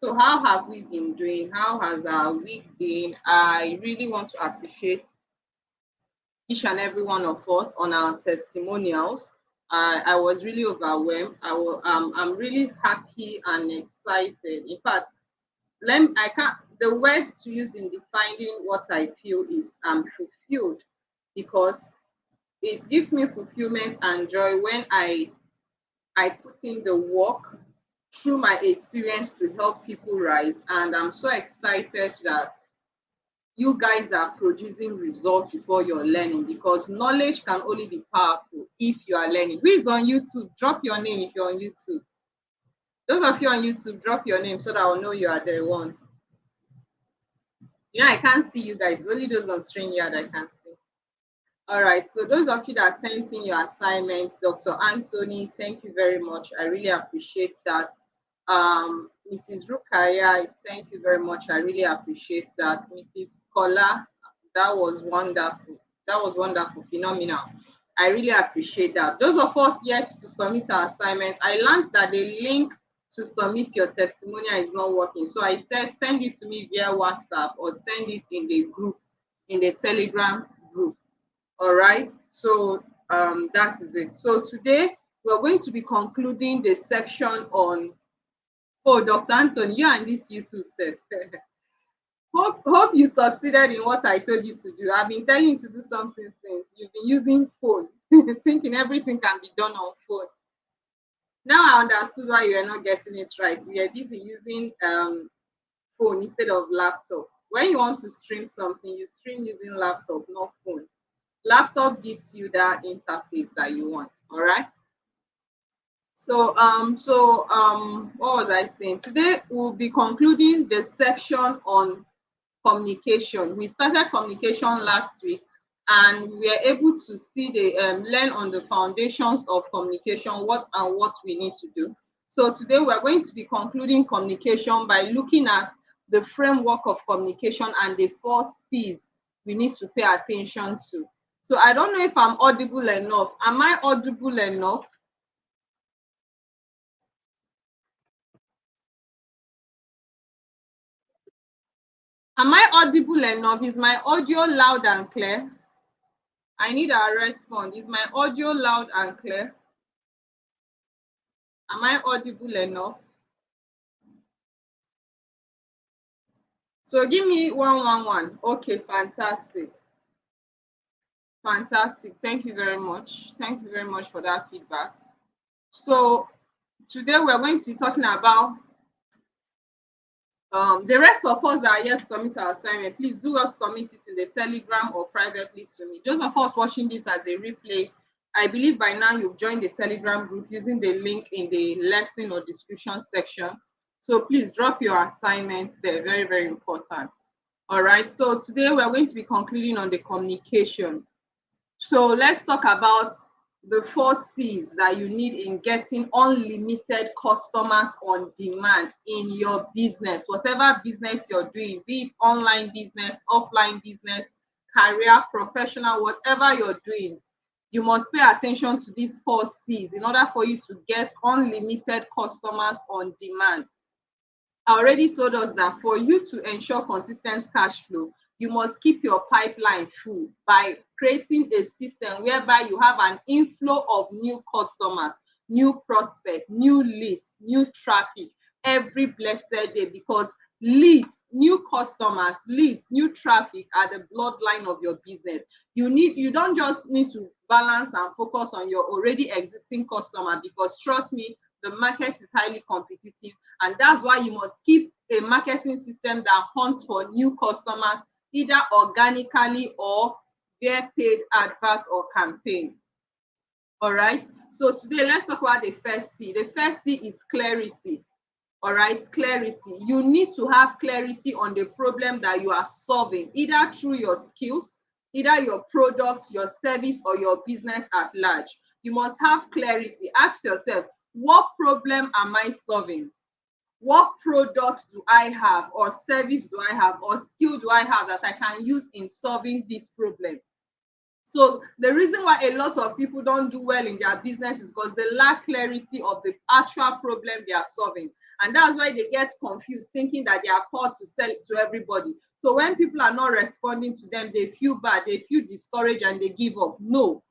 So how have we been doing? How has our week been? I really want to appreciate each and every one of us on our testimonials. I was really overwhelmed. I'm really happy and excited. In fact, I can't. The word to use in defining what I feel is I'm fulfilled, because it gives me fulfillment and joy when I put in the work through my experience to help people rise. And I'm so excited that you guys are producing results with what you're learning, because knowledge can only be powerful if you are learning. Who is on YouTube? Drop your name if you're on YouTube. Those of you on YouTube, drop your name so that I'll know you are the one. I can't see you guys. It's only those on StreamYard I can see. All right. So those of you that sent in your assignments, Dr. Anthony, thank you very much. I really appreciate that. Mrs. Rukaya, thank you very much. I really appreciate that. Mrs. Kola, that was wonderful. That was wonderful, phenomenal. I really appreciate that. Those of us yet to submit our assignments, I learned that the link to submit your testimonial is not working. So I said, send it to me via WhatsApp or send it in the group, in the Telegram group. All right. So that is it. So today we're going to be concluding the section on, oh, Dr. Anthony, you and this YouTube set. Hope you succeeded in what I told you to do. I've been telling you to do something since. You've been using phone, thinking everything can be done on phone. Now I understood why you are not getting it right. You are busy using phone instead of laptop. When you want to stream something, you stream using laptop, not phone. Laptop gives you that interface that you want. All right. So what was I saying? Today we'll be concluding the section on communication. We started communication last week, and we were able to see the learn on the foundations of communication, what we need to do. So today we're going to be concluding communication by looking at the framework of communication and the 4 C's we need to pay attention to. So I don't know if I'm audible enough. Am I audible enough? Am I audible enough? Is my audio loud and clear? I need a response. Is my audio loud and clear? Am I audible enough? So give me 111. Okay, fantastic. Fantastic. Thank you very much. Thank you very much for that feedback. So today we're going to be talking about the rest of us that are yet to submit our assignment. Please do not submit it in the Telegram or privately to me. Those of us watching this as a replay, I believe by now you've joined the Telegram group using the link in the lesson or description section. So please drop your assignments there. Very, very important. All right. So today we're going to be concluding on the communication. So let's talk about the 4 C's that you need in getting unlimited customers on demand in your business, whatever business you're doing, be it online business, offline business, career, professional, whatever you're doing. You must pay attention to these 4 C's in order for you to get unlimited customers on demand. I already told us that for you to ensure consistent cash flow, you must keep your pipeline full by creating a system whereby you have an inflow of new customers, new prospects, new leads, new traffic every blessed day, because leads, new customers, leads, new traffic are the bloodline of your business. You don't just need to balance and focus on your already existing customer, because trust me, the market is highly competitive, and that's why you must keep a marketing system that hunts for new customers, either organically or via paid adverts or campaign. All right. So today let's talk about the first C. The first C is clarity. All right, clarity. You need to have clarity on the problem that you are solving, either through your skills, either your products, your service, or your business at large. You must have clarity. Ask yourself, what problem am I solving? What product do I have, or service do I have, or skill do I have that I can use in solving this problem? So the reason why a lot of people don't do well in their business is because they lack clarity of the actual problem they are solving. And that's why they get confused, thinking that they are called to sell it to everybody. So when people are not responding to them, they feel bad, they feel discouraged, and they give up. No,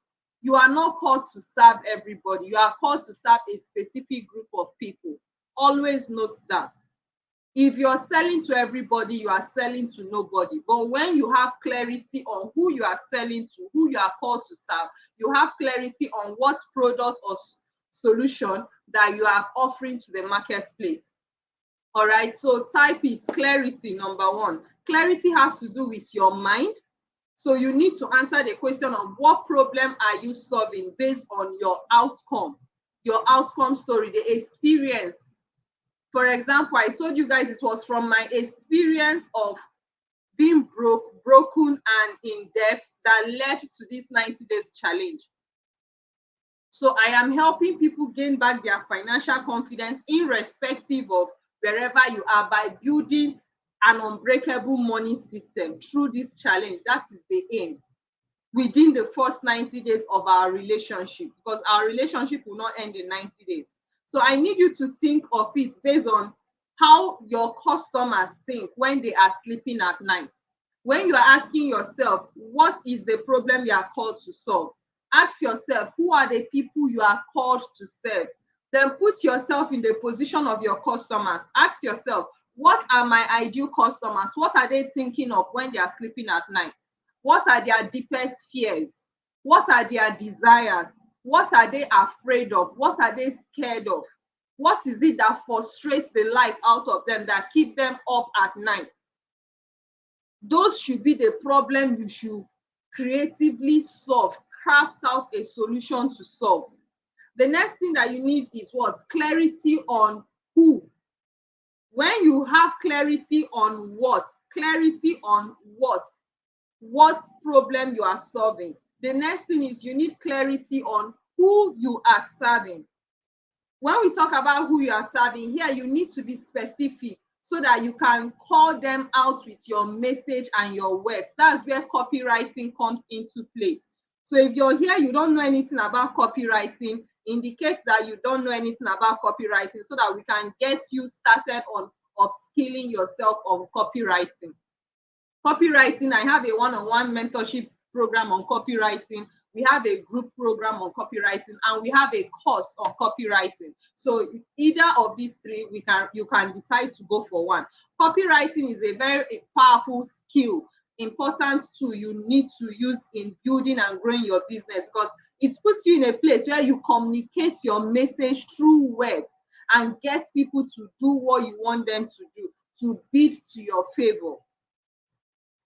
you are not called to serve everybody. You are called to serve a specific group of people. Always note that. If you're selling to everybody, you are selling to nobody. But when you have clarity on who you are selling to, who you are called to serve, you have clarity on what product or solution that you are offering to the marketplace. All right, so type it. Clarity, number one. Clarity has to do with your mind. So you need to answer the question of what problem are you solving based on your outcome story, the experience. For example, I told you guys it was from my experience of being broken and in debt that led to this 90 days challenge. So I am helping people gain back their financial confidence irrespective of wherever you are by building an unbreakable money system through this challenge. That is the aim within the first 90 days of our relationship, because our relationship will not end in 90 days. So I need you to think of it based on how your customers think when they are sleeping at night. When you are asking yourself, what is the problem you are called to solve? Ask yourself, who are the people you are called to serve? Then put yourself in the position of your customers. Ask yourself, what are my ideal customers? What are they thinking of when they are sleeping at night? What are their deepest fears? What are their desires? What are they afraid of? What are they scared of? What is it that frustrates the life out of them, that keep them up at night? Those should be the problem you should creatively solve, craft out a solution to solve. The next thing that you need is what? Clarity on who. When you have clarity on what problem you are solving, the next thing is you need clarity on who you are serving. When we talk about who you are serving here, you need to be specific so that you can call them out with your message and your words. That's where copywriting comes into place. So if you're here, you don't know anything about copywriting, indicates that you don't know anything about copywriting, so that we can get you started on upskilling yourself on copywriting. Copywriting, I have a one-on-one mentorship program on copywriting. We have a group program on copywriting, and we have a course on copywriting. So either of these three, you can decide to go for one. Copywriting is a very powerful skill, important tool you need to use in building and growing your business, because it puts you in a place where you communicate your message through words and get people to do what you want them to do, to bid to your favor.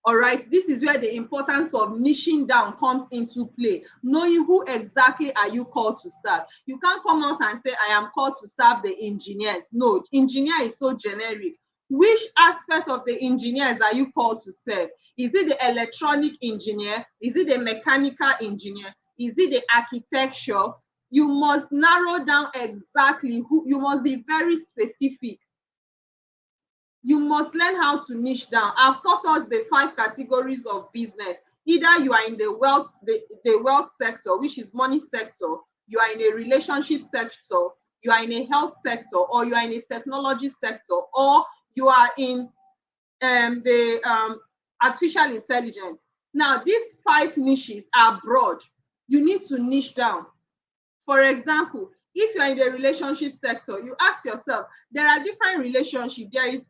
All right, this is where the importance of niching down comes into play. Knowing who exactly are you called to serve. You can't come out and say, I am called to serve the engineers. No, engineer is so generic. Which aspect of the engineers are you called to serve? Is it the electronic engineer? Is it the mechanical engineer? Is it the architecture? You must narrow down exactly who. You must be very specific. You must learn how to niche down. I've taught us the 5 categories of business. Either you are in the wealth sector, which is money sector, you are in a relationship sector, you are in a health sector, or you are in a technology sector, or you are in the artificial intelligence. Now, these 5 niches are broad. You need to niche down. For example, if you're in the relationship sector, you ask yourself, there are different relationships. There is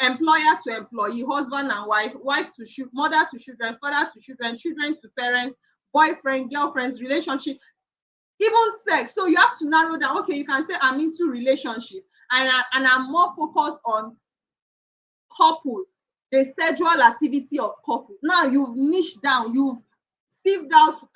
employer to employee, husband and wife, mother to children, father to children, children to parents, boyfriend, girlfriends, relationship, even sex. So you have to narrow down. Okay, you can say I'm into relationship, and I'm more focused on couples, the sexual activity of couples. Now you've niched down, you've sieved out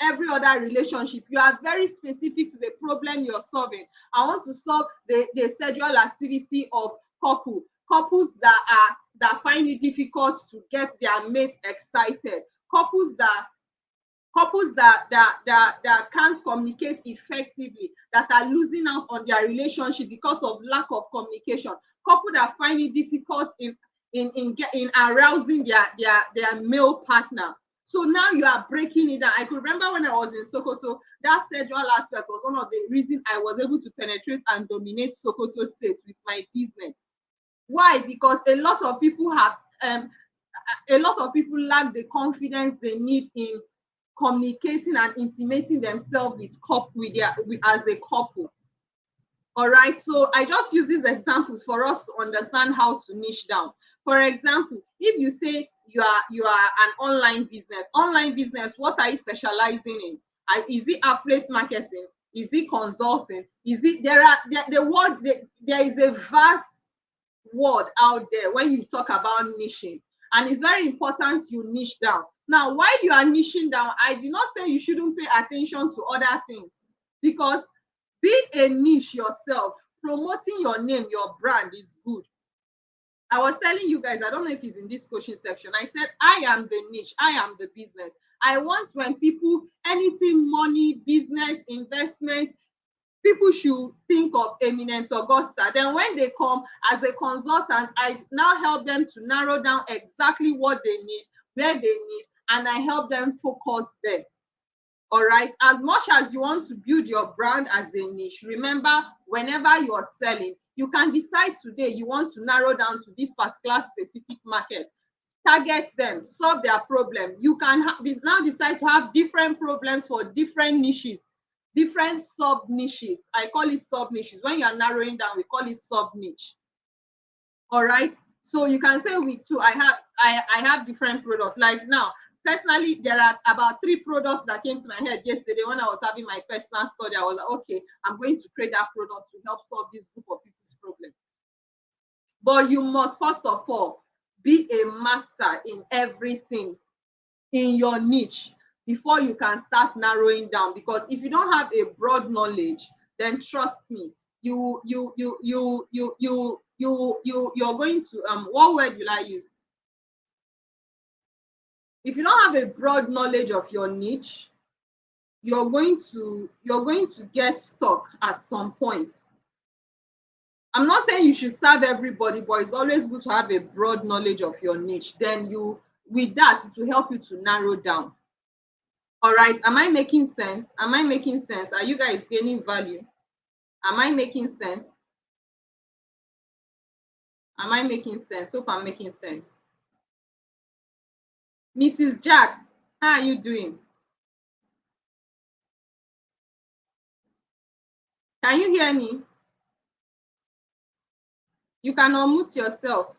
every other relationship. You are very specific to the problem you're solving. I want to solve the sexual activity of couples that find it difficult to get their mates excited, couples that can't communicate effectively, that are losing out on their relationship because of lack of communication, couples that find it difficult in arousing their male partner. So now you are breaking it down. I could remember when I was in Sokoto, that sexual aspect was one of the reasons I was able to penetrate and dominate Sokoto State with my business. Why? Because a lot of people have a lot of people lack the confidence they need in communicating and intimating themselves with as a couple. All right, so I just use these examples for us to understand how to niche down. For example, if you say you are an online business, what are you specializing in? Is it affiliate marketing? Is it consulting? Is it there is a vast word out there when you talk about niching, and it's very important you niche down. Now, while you are niching down, I do not say you shouldn't pay attention to other things, because being a niche yourself, promoting your name, your brand is good. I was telling you guys, I don't know if it's in this coaching section. I said, I am the niche, I am the business. I want when people, anything, money, business, investment, people should think of Eminence Augusta. Then when they come as a consultant, I now help them to narrow down exactly what they need, where they need, and I help them focus there. All right, as much as you want to build your brand as a niche, remember, whenever you're selling, you can decide today you want to narrow down to this particular specific market, target them, solve their problem. You can now decide to have different problems for different niches, different sub niches. I call it sub niches. When you are narrowing down, we call it sub niche. All right, so you can say with two, I have different products. Like now, personally, there are about 3 products that came to my head yesterday when I was having my personal study. I was like, okay, I'm going to create that product to help solve this group of people's problem. But you must first of all be a master in everything in your niche before you can start narrowing down. Because if you don't have a broad knowledge, then trust me, you're going to what word will I use? If you don't have a broad knowledge of your niche, you're going to get stuck at some point. I'm not saying you should serve everybody, but it's always good to have a broad knowledge of your niche. Then with that, it will help you to narrow down. All right, am I making sense? Am I making sense? Are you guys gaining value? Am I making sense? Am I making sense? Hope I'm making sense. Mrs. Jack, how are you doing? Can you hear me? You can unmute yourself.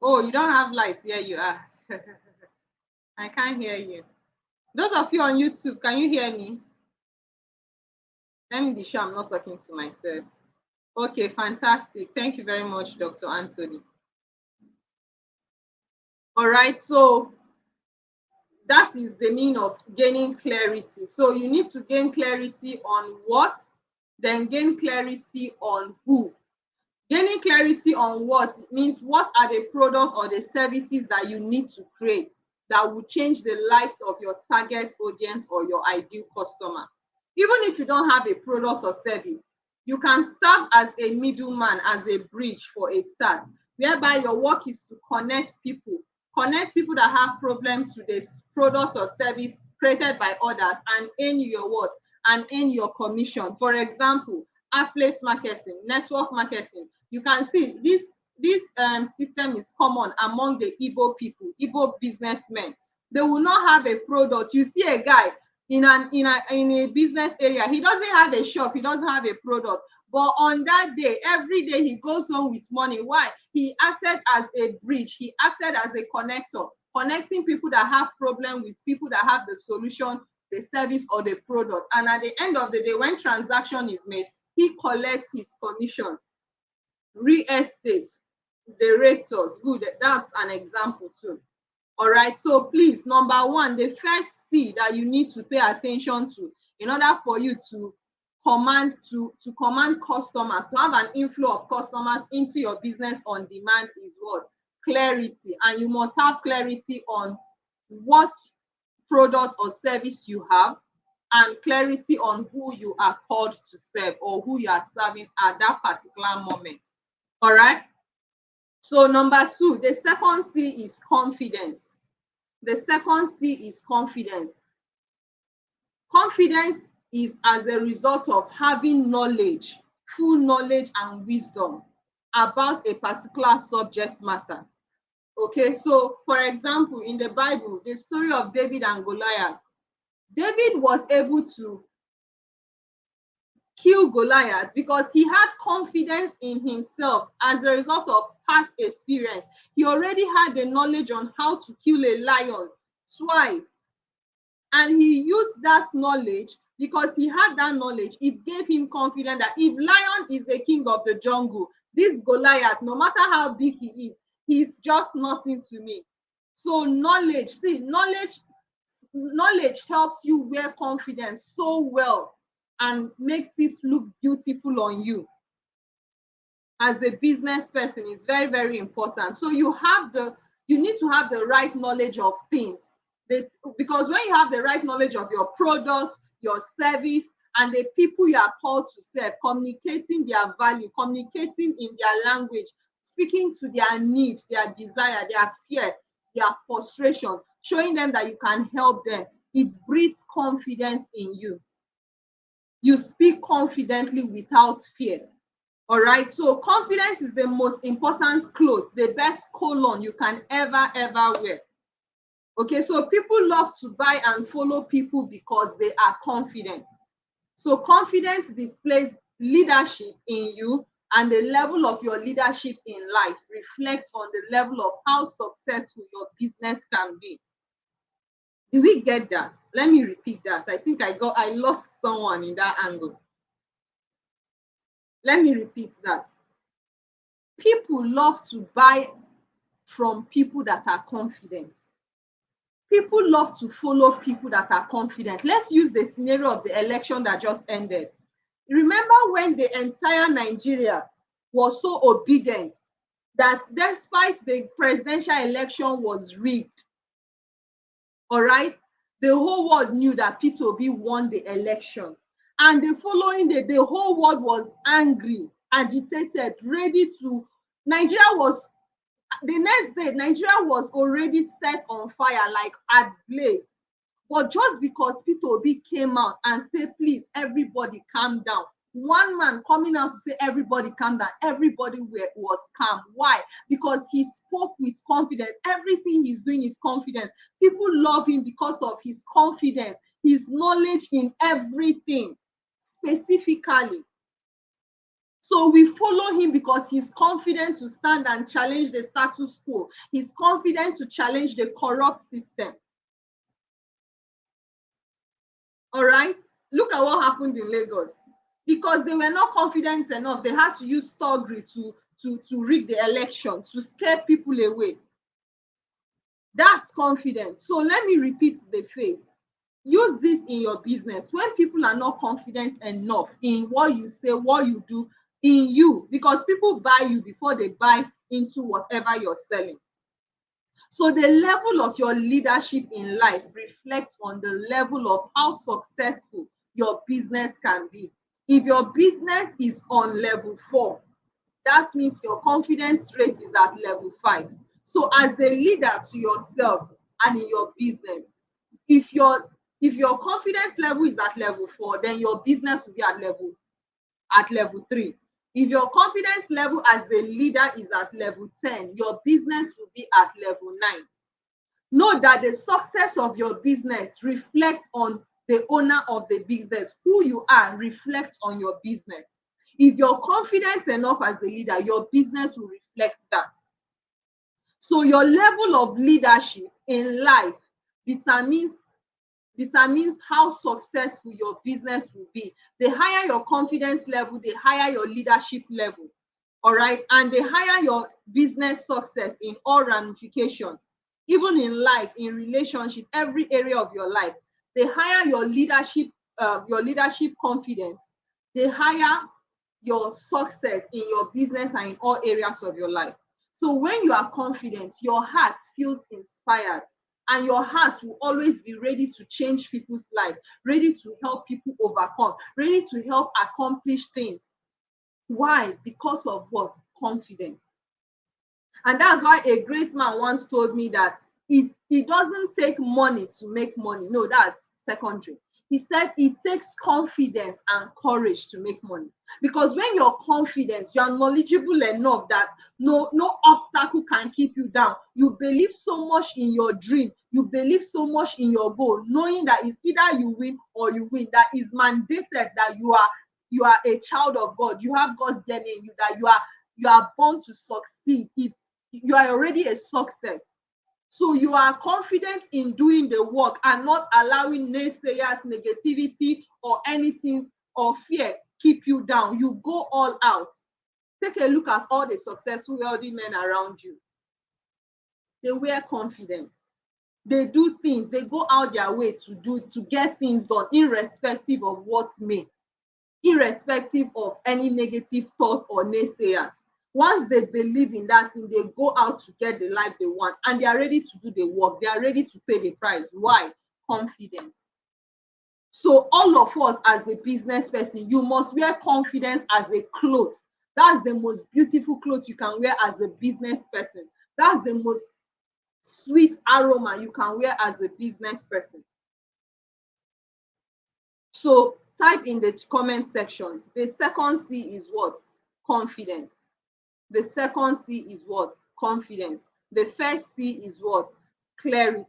Oh, you don't have lights. Here you are. I can't hear you. Those of you on YouTube, can you hear me? Let me be sure I'm not talking to myself. Okay, fantastic. Thank you very much, Dr. Anthony. All right, so that is the meaning of gaining clarity. So you need to gain clarity on what, then gain clarity on who. Gaining clarity on what means what are the products or the services that you need to create that will change the lives of your target audience or your ideal customer. Even if you don't have a product or service, you can serve as a middleman, as a bridge for a start, whereby your work is to connect people that have problems with this product or service created by others, and earn your what? And earn your commission. For example, affiliate marketing, network marketing. You can see this system is common among the Igbo people, Igbo businessmen. They will not have a product. You see a guy in a business area, he doesn't have a shop, he doesn't have a product, but on that day, every day he goes home with money. Why? He acted as a bridge, he acted as a connector, connecting people that have problem with people that have the solution, the service, or the product. And at the end of the day, when transaction is made, he collects his commission. Real estate, the renters, good, that's an example too. All right, so please, number one, the first C that you need to pay attention to in order for you to command customers, to have an inflow of customers into your business on demand, is what? Clarity. And you must have clarity on what product or service you have, and clarity on who you are called to serve or who you are serving at that particular moment. All right. So number two, the second C is confidence. The second C is confidence. Confidence is as a result of having knowledge, full knowledge and wisdom about a particular subject matter. Okay, so for example, in the Bible, the story of David and Goliath, David was able to kill Goliath because he had confidence in himself as a result of past experience. He already had the knowledge on how to kill a lion twice. And he used that knowledge because he had that knowledge. It gave him confidence that if lion is the king of the jungle, this Goliath, no matter how big he is, he's just nothing to me. So knowledge, see, knowledge helps you wear confidence so well and makes it look beautiful on you. As a business person, is very, very important. So you need to have the right knowledge of things. Because when you have the right knowledge of your product, your service, and the people you are called to serve, communicating their value, communicating in their language, speaking to their need, their desire, their fear, their frustration, showing them that you can help them, it breeds confidence in you. You speak confidently without fear. All right. So confidence is the most important clothes, the best cologne you can ever wear. Okay. So people love to buy and follow people because they are confident. So confidence displays leadership in you, and the level of your leadership in life reflects on the level of how successful your business can be. Did we get that? Let me repeat that. I think I lost someone in that angle. Let me repeat that. People love to buy from people that are confident. People love to follow people that are confident. Let's use the scenario of the election that just ended. Remember when the entire Nigeria was so obedient that despite the presidential election was rigged, all right, the whole world knew that Peter Obi won the election. And the following day, the whole world was angry, agitated, ready to. The next day, Nigeria was already set on fire, like at blaze. But just because Peter Obi came out and said, please, everybody calm down. One man coming out to say, everybody calm down, everybody was calm. Why? Because he spoke with confidence. Everything he's doing is confidence. People love him because of his confidence, his knowledge in everything, specifically. So we follow him because he's confident to stand and challenge the status quo. He's confident to challenge the corrupt system. All right. Look at what happened in Lagos. Because they were not confident enough, they had to use thuggery to rig the election, to scare people away. That's confidence. So let me repeat the phrase. Use this in your business. When people are not confident enough in what you say, what you do, in you, because people buy you before they buy into whatever you're selling. So the level of your leadership in life reflects on the level of how successful your business can be. If your business is on level 4, that means your confidence rate is at level 5. So as a leader to yourself and in your business, if your confidence level is at level 4, then your business will be at level 3. If your confidence level as a leader is at level 10, your business will be at level 9. Know that the success of your business reflects on the owner of the business. Who you are reflects on your business. If you're confident enough as a leader, your business will reflect that. So your level of leadership in life determines how successful your business will be. The higher your confidence level, the higher your leadership level. All right. And the higher your business success in all ramifications, even in life, in relationship, every area of your life, the higher your leadership confidence, the higher your success in your business and in all areas of your life. So when you are confident, your heart feels inspired and your heart will always be ready to change people's life, ready to help people overcome, ready to help accomplish things. Why? Because of what? Confidence. And that's why a great man once told me that it doesn't take money to make money. No, that's secondary. He said it takes confidence and courage to make money. Because when you're confident, you are knowledgeable enough that no obstacle can keep you down. You believe so much in your dream, you believe so much in your goal, knowing that it's either you win or you win, that is mandated, that you are a child of God, you have God's DNA in you, that you are born to succeed. You are already a success. So you are confident in doing the work and not allowing naysayers, negativity, or anything or fear keep you down. You go all out. Take a look at all the successful, wealthy men around you. They wear confidence. They do things, they go out their way to get things done, irrespective of what may, irrespective of any negative thought or naysayers. Once they believe in that thing, they go out to get the life they want, and they are ready to do the work. They are ready to pay the price. Why? Confidence. So all of us as a business person, you must wear confidence as a cloth. That's the most beautiful clothes you can wear as a business person. That's the most sweet aroma you can wear as a business person. So type in the comment section. The second C is what? Confidence. The second C is what? Confidence. The first C is what? Clarity.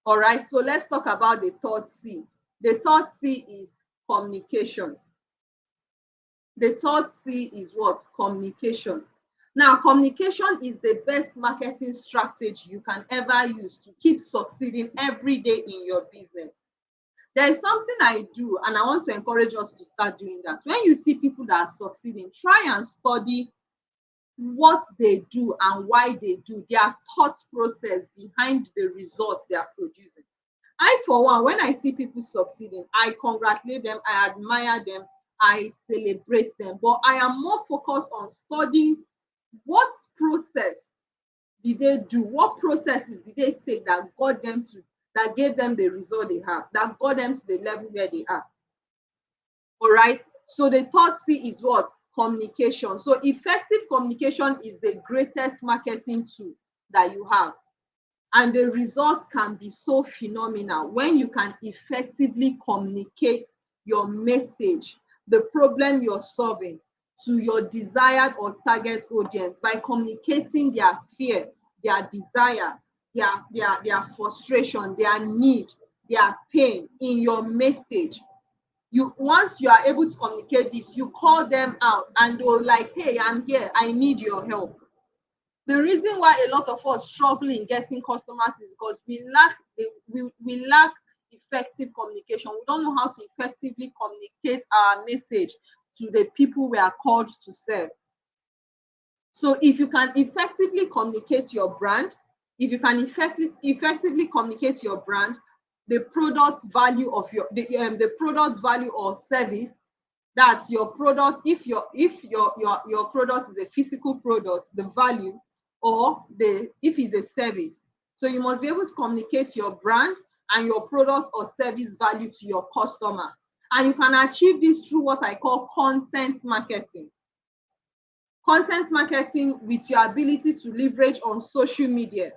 All right, so let's talk about the third C. The third C is communication. The third C is what? Communication. Now, communication is the best marketing strategy you can ever use to keep succeeding every day in your business. There is something I do, and I want to encourage us to start doing that. When you see people that are succeeding, try and study what they do and why they do, their thought process behind the results they are producing. I, for one, when I see people succeeding, I congratulate them, I admire them, I celebrate them. But I am more focused on studying what process did they do, what processes did they take that got them to, that gave them the result they have, that got them to the level where they are. All right. So the third C is what? Communication. So effective communication is the greatest marketing tool that you have. And the results can be so phenomenal when you can effectively communicate your message, the problem you're solving, to your desired or target audience by communicating their fear, their desire, their frustration, their need, their pain in your message. Once you are able to communicate this, you call them out and they're like, hey, I'm here, I need your help. The reason why a lot of us struggle in getting customers is because we lack effective communication. We don't know how to effectively communicate our message to the people we are called to serve. So if you can effectively communicate your brand, if you can effectively communicate your brand, the product value of the product value or service, that's your product. If your product is a physical product, the value, or if it's a service. So you must be able to communicate your brand and your product or service value to your customer. And you can achieve this through what I call content marketing. Content marketing, with your ability to leverage on social media,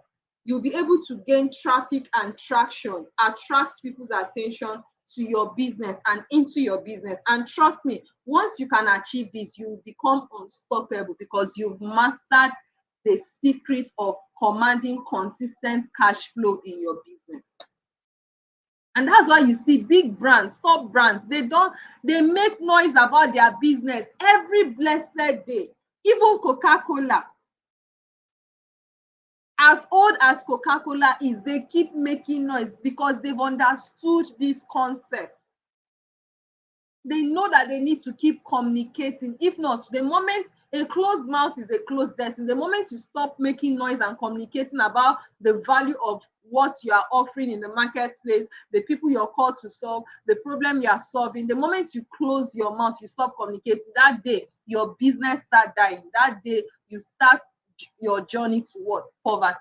you'll be able to gain traffic and traction, attract people's attention to your business and into your business. And trust me, once you can achieve this, you will become unstoppable because you've mastered the secret of commanding consistent cash flow in your business. And that's why you see big brands, top brands, they make noise about their business every blessed day. Even Coca-Cola, as old as Coca-Cola is, they keep making noise because they've understood this concept. They know that they need to keep communicating. If not, the moment a closed mouth is a closed destiny, the moment you stop making noise and communicating about the value of what you are offering in the marketplace, the people you're called to solve, the problem you are solving, the moment you close your mouth, you stop communicating, that day your business start dying. That day you start your journey towards poverty.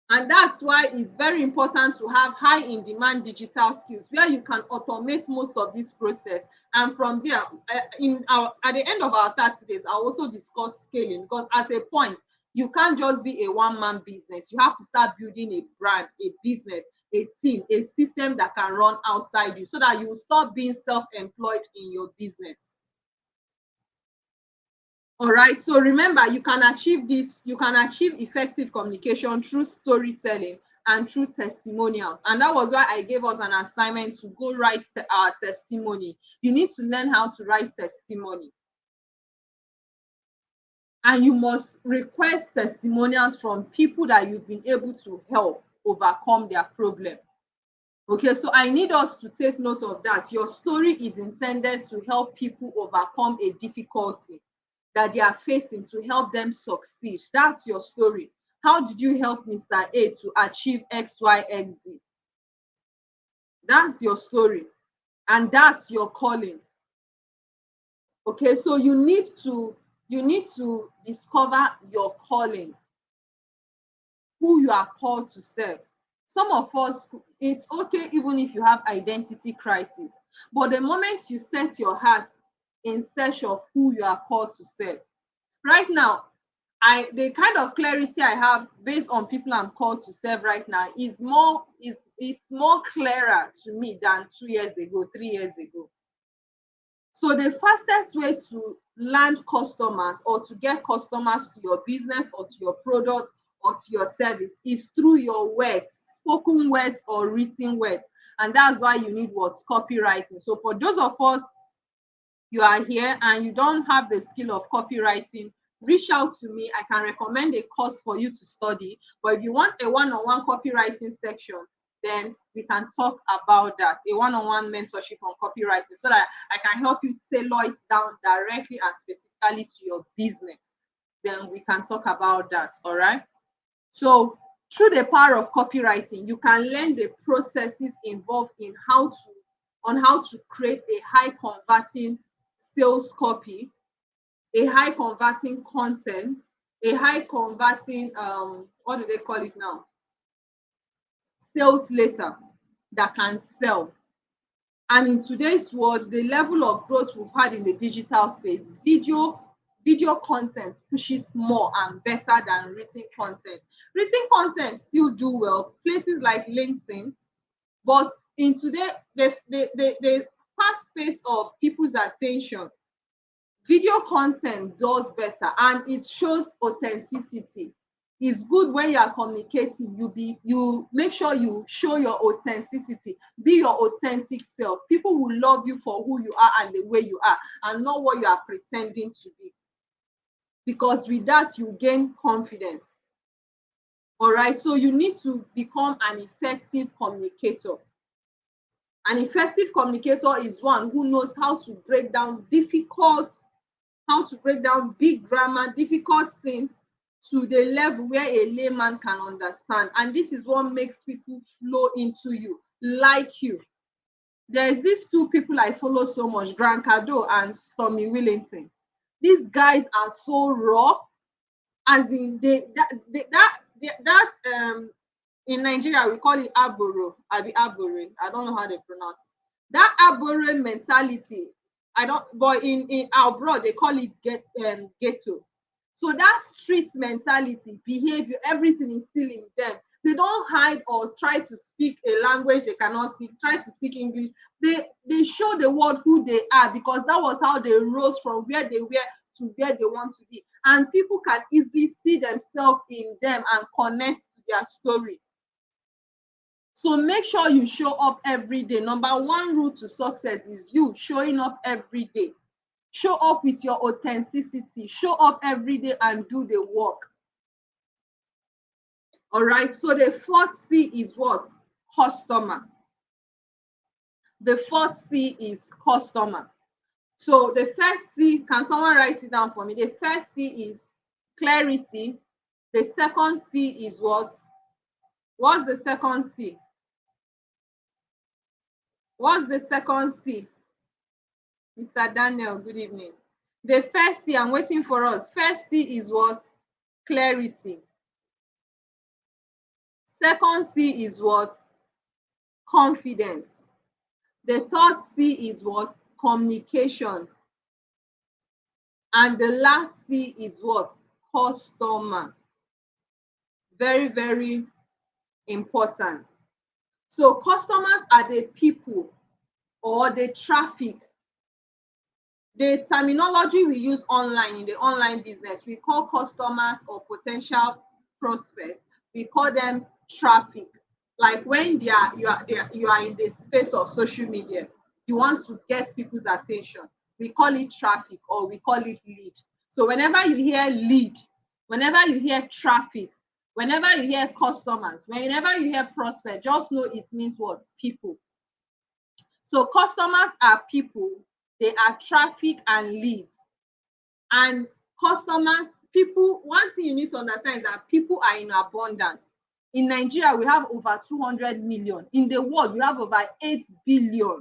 And that's why it's very important to have high in demand digital skills where you can automate most of this process. And from there, at the end of our 30 days, I'll also discuss scaling, because at a point, you can't just be a one-man business. You have to start building a brand, a business, a team, a system that can run outside you, so that you stop being self-employed in your business. All right, so remember, you can achieve this, you can achieve effective communication through storytelling and through testimonials. And that was why I gave us an assignment to go write our testimony. You need to learn how to write testimony. And you must request testimonials from people that you've been able to help overcome their problem. Okay, so I need us to take note of that. Your story is intended to help people overcome a difficulty that they are facing, to help them succeed. That's your story. How did you help Mr. A to achieve X, Y, X, Z? That's your story. And that's your calling. Okay, so you need to discover your calling, who you are called to serve. Some of us, it's okay even if you have identity crisis, but the moment you set your heart in search of who you are called to serve, right now, the kind of clarity I have based on people I'm called to serve right now is it's more clearer to me than 2 years ago, 3 years ago. So the fastest way to land customers or to get customers to your business or to your product or to your service is through your words, spoken words or written words. And that's why you need what's copywriting. So for those of us, you are here and you don't have the skill of copywriting, reach out to me. I can recommend a course for you to study. But if you want a one-on-one copywriting section, then we can talk about that, a one-on-one mentorship on copywriting, so that I can help you tailor it down directly and specifically to your business. Then we can talk about that. All right. So through the power of copywriting, you can learn the processes involved in how to create a high converting sales copy, a high converting content, a high converting what do they call it now? Sales letter that can sell. And in today's world, the level of growth we've had in the digital space, video content pushes more and better than written content. Written content still do well, places like LinkedIn, but in today, the fast pace of people's attention, video content does better and it shows authenticity. It's good when you are communicating, you make sure you show your authenticity, be your authentic self. People will love you for who you are and the way you are, and not what you are pretending to be, because with that you gain confidence. All right, so you need to become an effective communicator. An effective communicator is one who knows how to break down big grammar, difficult things to the level where a layman can understand. And this is what makes people flow into you, like you. There's these two people I follow so much, Grant Cardone and Stormy Willington. These guys are so raw, as in in Nigeria we call it aboro, abore. I don't know how they pronounce it. That abore mentality, I don't, but in abroad they call it ghetto. So that street mentality, behavior, everything is still in them. They don't hide or try to speak a language they cannot speak, try to speak English. They show the world who they are, because that was how they rose from where they were to where they want to be. And people can easily see themselves in them and connect to their story. So make sure you show up every day. Number one rule to success is you showing up every day. Show up with your authenticity. Show up every day and do the work. All right. So the fourth C is what? Customer. The fourth C is customer. So the first C, can someone write it down for me? The first C is clarity. The second C is what? What's the second C? What's the second C? Mr. Daniel, good evening. The first C, I'm waiting for us. First C is what? Clarity. Second C is what? Confidence. The third C is what? Communication. And the last C is what? Customer. Very, very important. So customers are the people or the traffic. The terminology we use online in the online business, we call customers or potential prospects, we call them traffic. Like when you are in the space of social media, you want to get people's attention, we call it traffic or we call it lead. So whenever you hear lead, whenever you hear traffic, whenever you hear customers, whenever you hear prospect, just know it means what? People. So customers are people, they are traffic and lead. And customers, people, one thing you need to understand is that people are in abundance. In Nigeria, we have over 200 million. In the world, we have over 8 billion.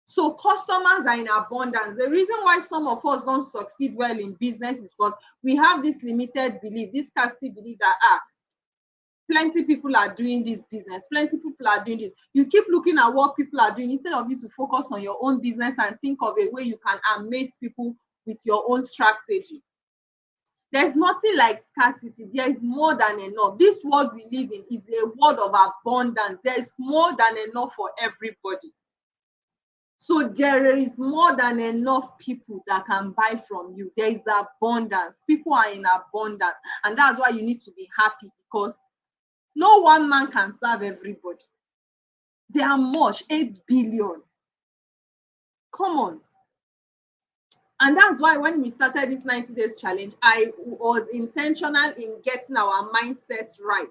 So customers are in abundance. The reason why some of us don't succeed well in business is because we have this limited belief, this scarcity belief that plenty people are doing this business, plenty people are doing this. You keep looking at what people are doing instead of you to focus on your own business and think of a way you can amaze people with your own strategy. There's nothing like scarcity. There is more than enough. This world we live in is a world of abundance. There is more than enough for everybody. So there is more than enough people that can buy from you. There is abundance. People are in abundance. And that's why you need to be happy, because no one man can serve everybody. There are much, 8 billion. Come on. And that's why when we started this 90 days challenge, I was intentional in getting our mindset right.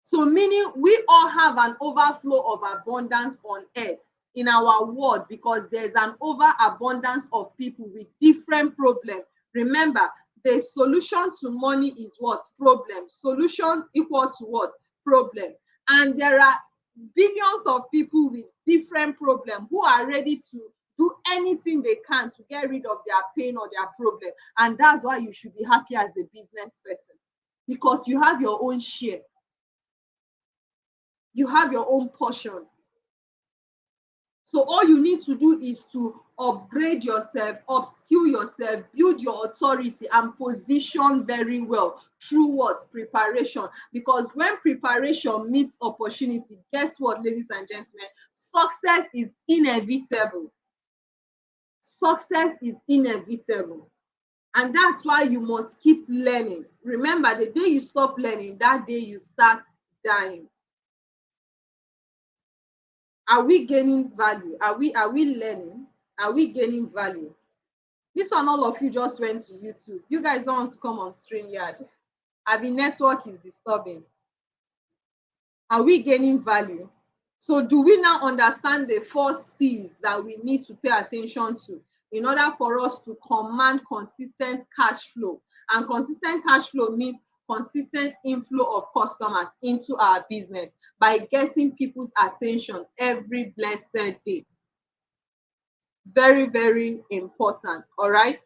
So meaning we all have an overflow of abundance on earth in our world, because there's an overabundance of people with different problems. Remember, the solution to money is what? Problem. Solution equal to what? Problem. And there are billions of people with different problems who are ready to do anything they can to get rid of their pain or their problem. And that's why you should be happy as a business person, because you have your own share. You have your own portion. So all you need to do is to upgrade yourself, upskill yourself, build your authority, and position very well through what? Preparation. Because when preparation meets opportunity, guess what, ladies and gentlemen? Success is inevitable. Success is inevitable. And that's why you must keep learning. Remember, the day you stop learning, that day you start dying. Are we gaining value? Are we learning? Are we gaining value? This one, all of you just went to YouTube. You guys don't want to come on StreamYard. The network is disturbing. Are we gaining value? So do we now understand the 4 C's that we need to pay attention to in order for us to command consistent cash flow? And consistent cash flow means consistent inflow of customers into our business by getting people's attention every blessed day. Very, very important. All right.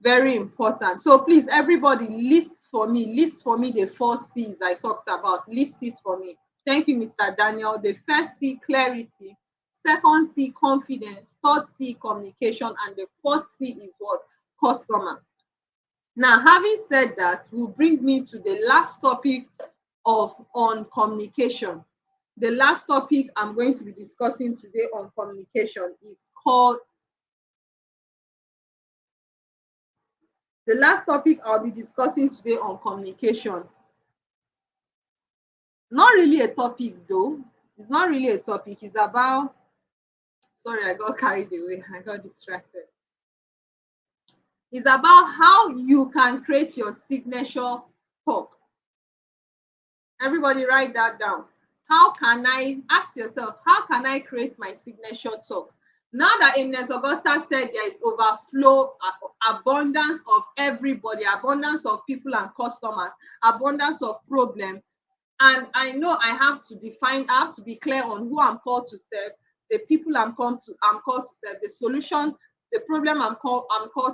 Very important. So please, everybody, list for me the 4 C's I talked about. List it for me. Thank you, Mr. Daniel. The first C, clarity. Second C, confidence. Third C, communication. And the fourth C is what? Customer. Now, having said that, will bring me to the last topic on communication. The last topic I'm going to be discussing today on communication is called, the last topic I'll be discussing today on communication. Not really a topic though. It's not really a topic. It's about, sorry, I got carried away. I got distracted. It's about how you can create your signature talk. Everybody write that down. How can I, ask yourself, how can I create my signature talk? Now that Ernest Augusta said there is overflow, abundance of everybody, abundance of people and customers, abundance of problems, and I know I have to define, I have to be clear on who I'm called to serve, the people I'm called to serve, the solution, the problem I'm called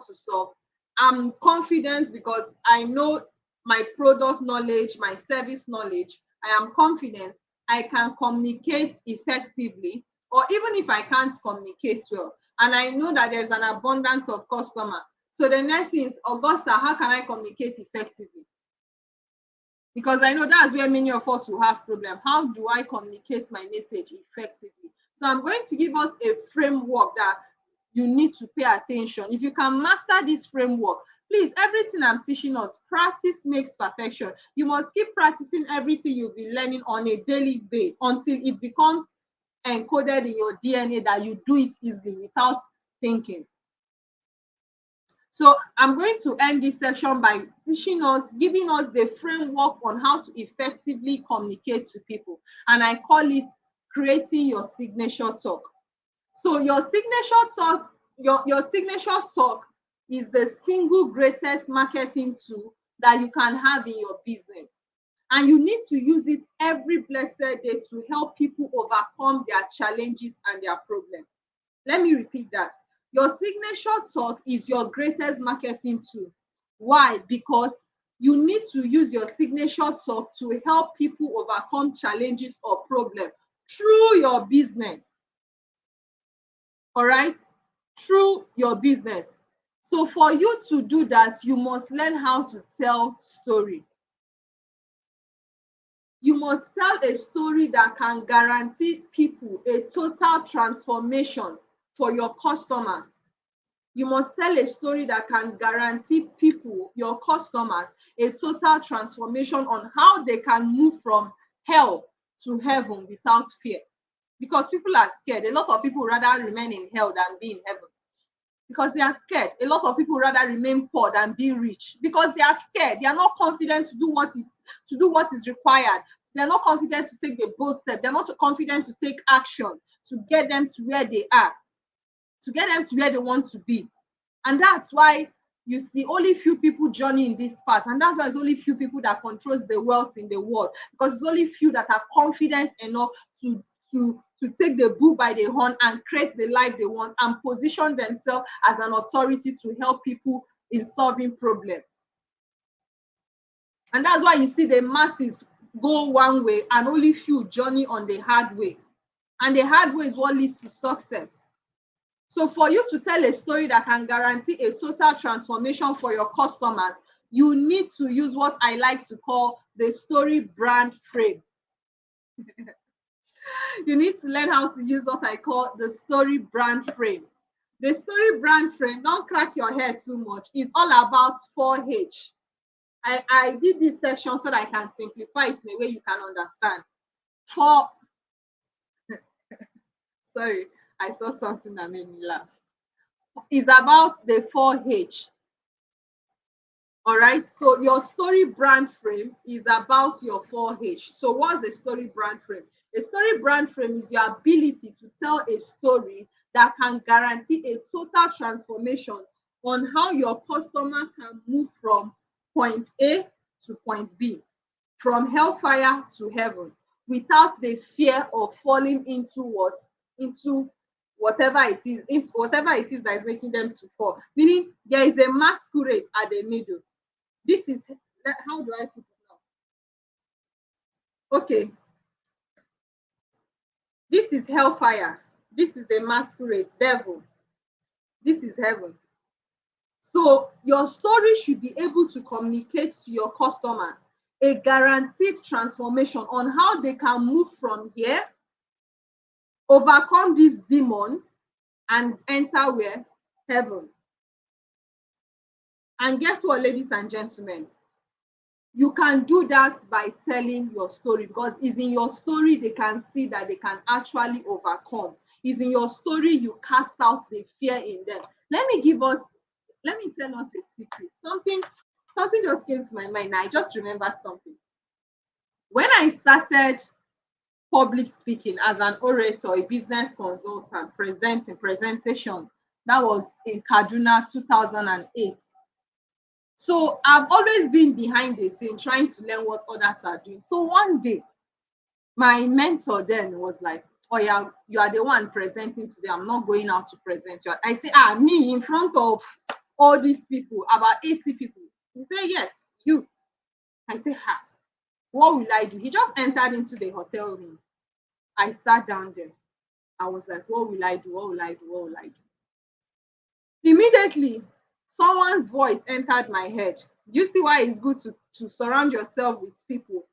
to solve. I'm confident because I know my product knowledge, my service knowledge, I am confident I can communicate effectively, or even if I can't communicate well, and I know that there's an abundance of customer. So the next thing is, Augusta, how can I communicate effectively? Because I know that's where many of us will have problem. How do I communicate my message effectively? So I'm going to give us a framework that you need to pay attention. If you can master this framework, please, everything I'm teaching us, practice makes perfection. You must keep practicing everything you'll be learning on a daily basis until it becomes encoded in your DNA that you do it easily without thinking. So I'm going to end this section by teaching us, giving us the framework on how to effectively communicate to people. And I call it creating your signature talk. So your signature talk, your signature talk is the single greatest marketing tool that you can have in your business. And you need to use it every blessed day to help people overcome their challenges and their problems. Let me repeat that. Your signature talk is your greatest marketing tool. Why? Because you need to use your signature talk to help people overcome challenges or problems through your business. All right? Through your business. So for you to do that, you must learn how to tell story. You must tell a story that can guarantee people a total transformation for your customers. You must tell a story that can guarantee people, your customers, a total transformation on how they can move from hell to heaven without fear. Because people are scared. A lot of people rather remain in hell than be in heaven. Because they are scared. A lot of people rather remain poor than be rich. Because they are scared. They are not confident to do what is required. They are not confident to take the bold step. They are not confident to take action to get them to where they are, to get them to where they want to be. And that's why you see only few people journey in this path. And that's why it's only few people that controls the wealth in the world. Because it's only few that are confident enough to take the bull by the horn and create the life they want and position themselves as an authority to help people in solving problems. And that's why you see the masses go one way and only few journey on the hard way. And the hard way is what leads to success. So for you to tell a story that can guarantee a total transformation for your customers, you need to use what I like to call the story brand frame. You need to learn how to use what I call the story brand frame. The story brand frame, don't crack your head too much, is all about 4H. I did this section so that I can simplify it in a way you can understand. Sorry, I saw something that made me laugh. Is about the 4H. All right, so your story brand frame is about your 4H. So what's a story brand frame? A story brand frame is your ability to tell a story that can guarantee a total transformation on how your customer can move from point A to point B, from hellfire to heaven, without the fear of falling into whatever it is that is making them to fall. Meaning there is a masquerade at the middle. This is, how do I put it now? Okay. This is hellfire. This is the masquerade, devil. This is heaven. So your story should be able to communicate to your customers a guaranteed transformation on how they can move from here, overcome this demon, and enter where? Heaven. And guess what, ladies and gentlemen? You can do that by telling your story, because it's in your story they can see that they can actually overcome. It's in your story you cast out the fear in them. Let me tell us a secret. Something just came to my mind. I just remembered something. When I started public speaking as an orator, a business consultant, presenting presentations, that was in Kaduna 2008. So I've always been behind the scene trying to learn what others are doing. So one day, my mentor then was like, "Oh yeah, you are the one presenting today. I'm not going out to present you." I say, me in front of all these people, about 80 people. He said, "Yes, you." I say, ha, what will I do? He just entered into the hotel room. I sat down there. I was like, what will I do? What will I do? What will I do? Immediately, someone's voice entered my head. You see why it's good to surround yourself with people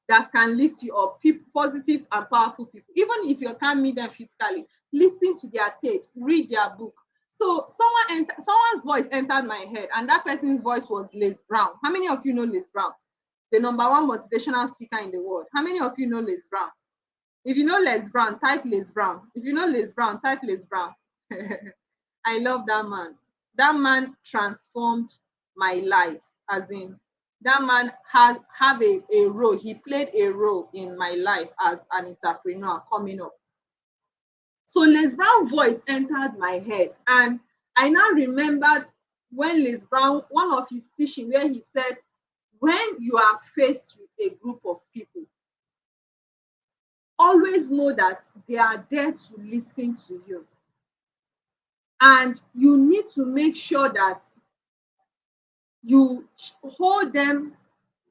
that can lift you up, people, positive and powerful people. Even if you can't meet them physically, listen to their tapes, read their book. So someone's voice entered my head, and that person's voice was Les Brown. How many of you know Les Brown? The number one motivational speaker in the world. How many of you know Les Brown? If you know Les Brown, type Les Brown. If you know Les Brown, type Les Brown. I love that man. That man transformed my life. As in, that man have a role. He played a role in my life as an entrepreneur coming up. So Les Brown voice entered my head, and I now remembered when Les Brown, one of his teaching, where he said, when you are faced with a group of people, always know that they are there to listen to you. And you need to make sure that you hold them.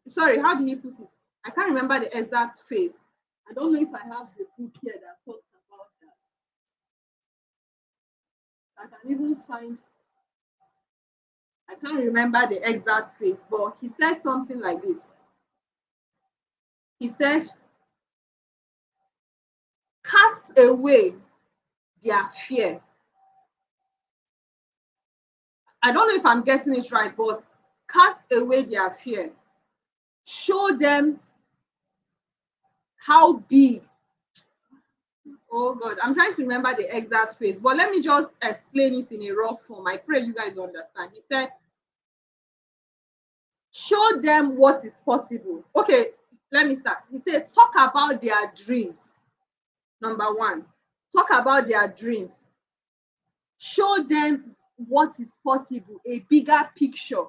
Sorry, how do you put it? I can't remember the exact phrase. I don't know if I have the book here that talks about that. I can even find, I can't remember the exact phrase, but he said something like this. He said, cast away their fear. I don't know if I'm getting it right, but cast away their fear. Show them how big. Oh God, I'm trying to remember the exact phrase, but let me just explain it in a raw form. I pray you guys understand. He said, show them what is possible. Okay, let me start. He said, talk about their dreams. Number one, talk about their dreams. Show them what is possible, a bigger picture.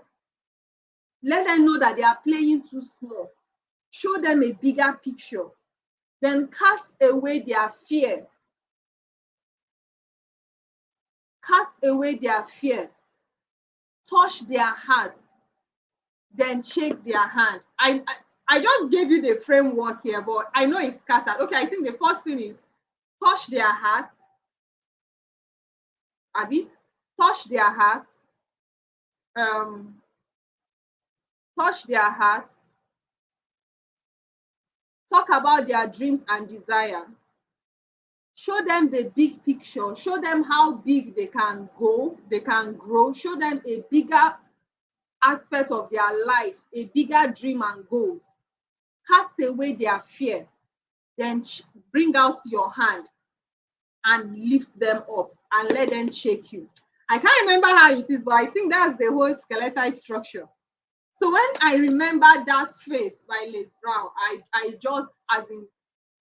Let them know that they are playing too small. Show them a bigger picture. Then cast away their fear. Cast away their fear. Touch their heart. Then shake their hand. I just gave you the framework here, but I know it's scattered. Okay, I think the first thing is touch their hearts. Abby, touch their hearts. Touch their hearts. Talk about their dreams and desire. Show them the big picture. Show them how big they can go, they can grow. Show them a bigger aspect of their life, a bigger dream and goals. Cast away their fear. Then bring out your hand and lift them up and let them shake you. I can't remember how it is, but I think that's the whole skeletal structure. So when I remember that phrase by Les Brown, I just, as in,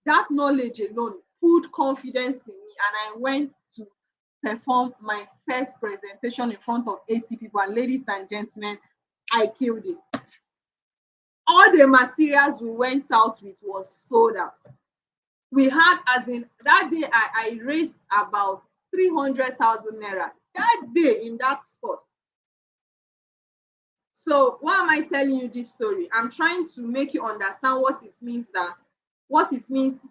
that knowledge alone put confidence in me, and I went to perform my first presentation in front of 80 people. And ladies and gentlemen, I killed it. All the materials we went out with was sold out. We had, as in, that day I raised about 300,000 naira that day in that spot. So why am I telling you this story? I'm trying to make you understand what it means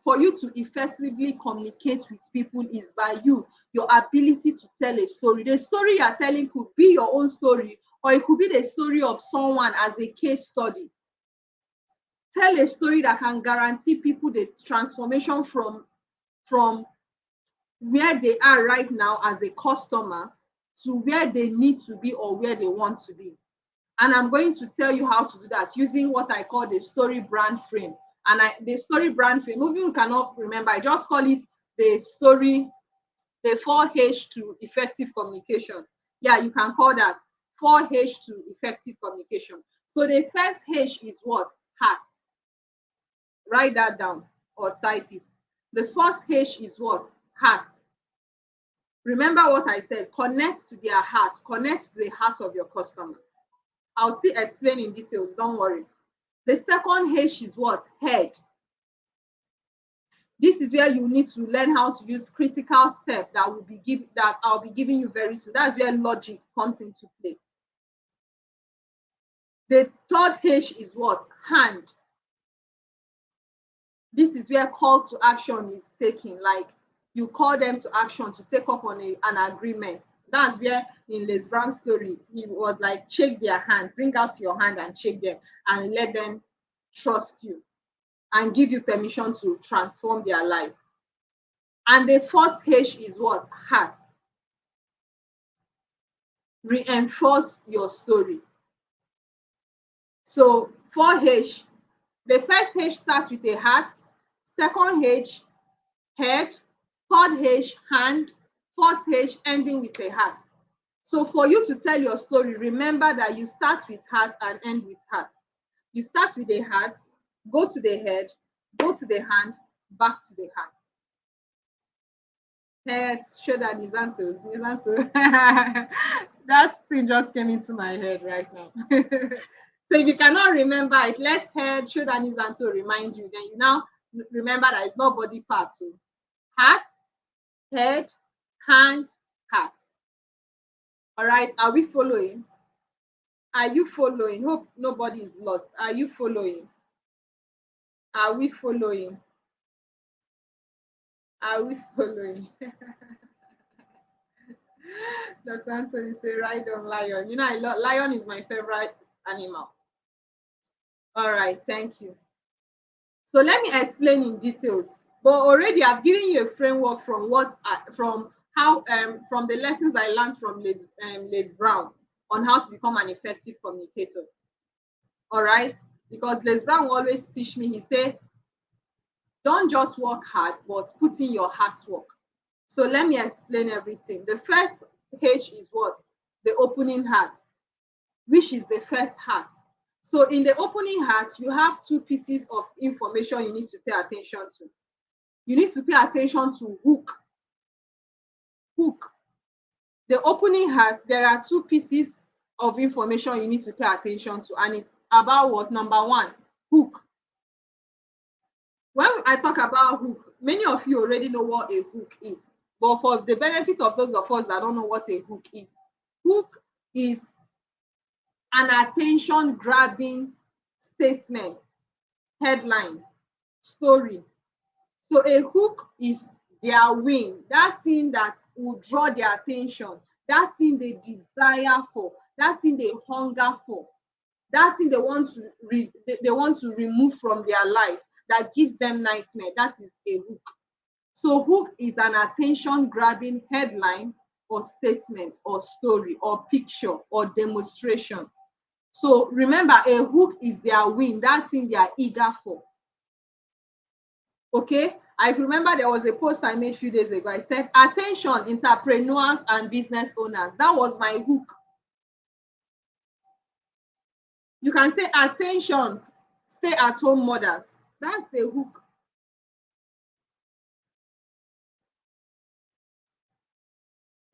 for you to effectively communicate with people is by your ability to tell a story. The story you're telling could be your own story, or it could be the story of someone as a case study. Tell a story that can guarantee people the transformation from where they are right now as a customer to where they need to be or where they want to be. And I'm going to tell you how to do that using what I call the story brand frame. And the story brand frame, if you cannot remember, I just call it the 4H to effective communication. Yeah, you can call that 4H to effective communication. So the first H is what? Heart. Write that down or type it. The first H is what? Heart. Remember what I said, connect to their heart, connect to the heart of your customers. I'll still explain in details, don't worry. The second H is what? Head. This is where you need to learn how to use critical steps that I'll be giving you very soon. That's where logic comes into play. The third H is what? Hand. This is where call to action is taken. Like you call them to action to take up on an agreement. That's where in Les Brown's story, he was like, shake their hand, bring out your hand and shake them and let them trust you and give you permission to transform their life. And the fourth H is what? Heart. Reinforce your story. So 4H, the first H starts with a heart, second H, head, third H, hand, fourth H, ending with a heart. So for you to tell your story, remember that you start with heart and end with heart. You start with the heart, go to the head, go to the hand, back to the heart. Head, shoulder, Nizantos. That thing just came into my head right now. So if you cannot remember it, let head, shoulder, Nizanto remind you. Then you now remember that it's not body part. So heart, head, hand, heart. All right, are we following? Are you following? Hope nobody is lost. Are you following? Are we following? Are we following? Dr. Anthony say, ride on lion. You know, lion is my favorite animal. All right, thank you. So let me explain in details. But already I've given you a framework from from the lessons I learned from Les Brown on how to become an effective communicator. All right, because Les Brown will always teach me. He said, don't just work hard, but put in your hard work. So let me explain everything. The first H is what? The opening heart, which is the first heart. So in the opening heart, you have two pieces of information you need to pay attention to. You need to pay attention to hook. Hook. The opening heart, there are two pieces of information you need to pay attention to, and it's about what? Number one, hook. When I talk about hook, many of you already know what a hook is. But for the benefit of those of us that don't know what a hook is an attention grabbing statement, headline, story. So a hook is their win, that thing that will draw their attention, that thing they desire for, that thing they hunger for, that thing they want to remove from their life that gives them nightmare. That is a hook. So hook is an attention grabbing headline or statement or story or picture or demonstration. So remember, a hook is their win, that thing they are eager for. Okay, I remember there was a post I made a few days ago. I said, attention, entrepreneurs and business owners. That was my hook. You can say, attention, stay at home mothers. That's a hook.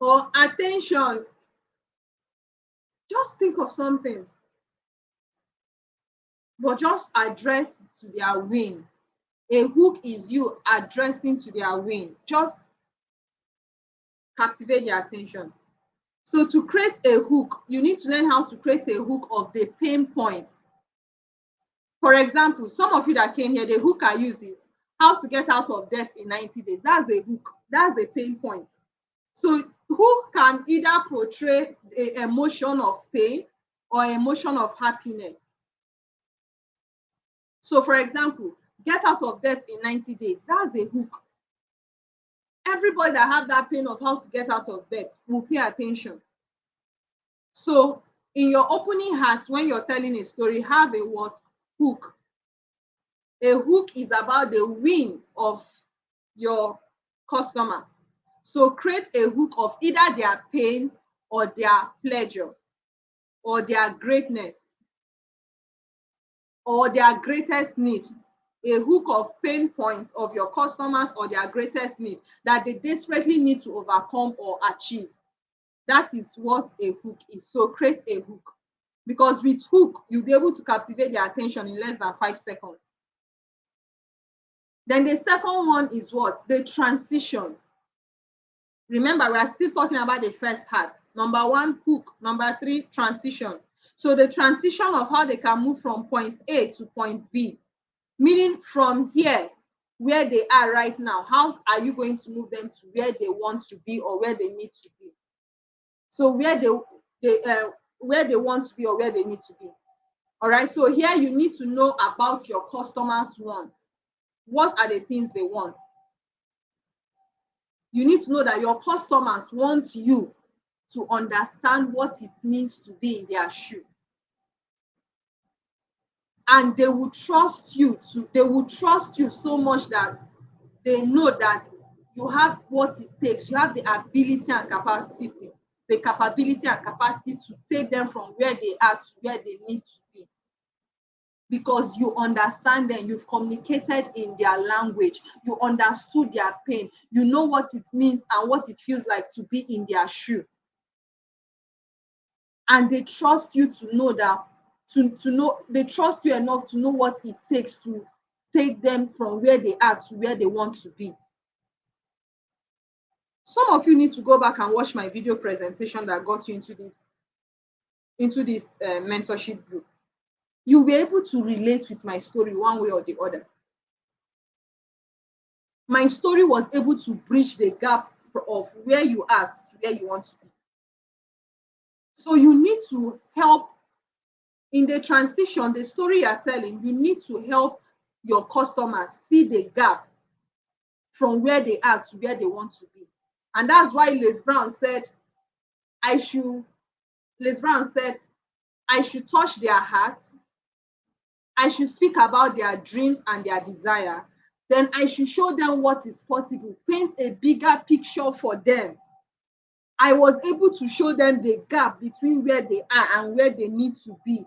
Or attention, just think of something, but just address to their win. A hook is you addressing to their win. Just captivate their attention. So to create a hook, you need to learn how to create a hook of the pain point. For example, some of you that came here, the hook I use is how to get out of debt in 90 days. That's a hook. That's a pain point. So hook can either portray the emotion of pain or emotion of happiness. So for example, get out of debt in 90 days. That's a hook. Everybody that have that pain of how to get out of debt will pay attention. So in your opening heart, when you're telling a story, have a what? Hook. A hook is about the win of your customers. So create a hook of either their pain or their pleasure or their greatness or their greatest need. A hook of pain points of your customers or their greatest need that they desperately need to overcome or achieve. That is what a hook is. So create a hook, because with hook, you'll be able to captivate their attention in less than 5 seconds. Then the second one is what? The transition. Remember, we are still talking about the first heart. Number one, hook. Number three, transition. So the transition of how they can move from point A to point B, meaning from here, where they are right now, how are you going to move them to where they want to be or where they need to be? So where they want to be or where they need to be. All right. So here you need to know about your customers' wants. What are the things they want? You need to know that your customers want you to understand what it means to be in their shoe. And they will trust you so much that they know that you have what it takes. You have the ability and capacity, the capability and capacity to take them from where they are to where they need to be. Because you understand them, you've communicated in their language, you understood their pain, you know what it means and what it feels like to be in their shoe. And they trust you to know that, to know, they trust you enough to know what it takes to take them from where they are to where they want to be. Some of you need to go back and watch my video presentation that got you into this mentorship group. You'll be able to relate with my story one way or the other. My story was able to bridge the gap of where you are to where you want to be. So you need to help in the transition, the story you're telling, you need to help your customers see the gap from where they are to where they want to be. And that's why Les Brown said, I should touch their hearts. I should speak about their dreams and their desire. Then I should show them what is possible, paint a bigger picture for them. I was able to show them the gap between where they are and where they need to be.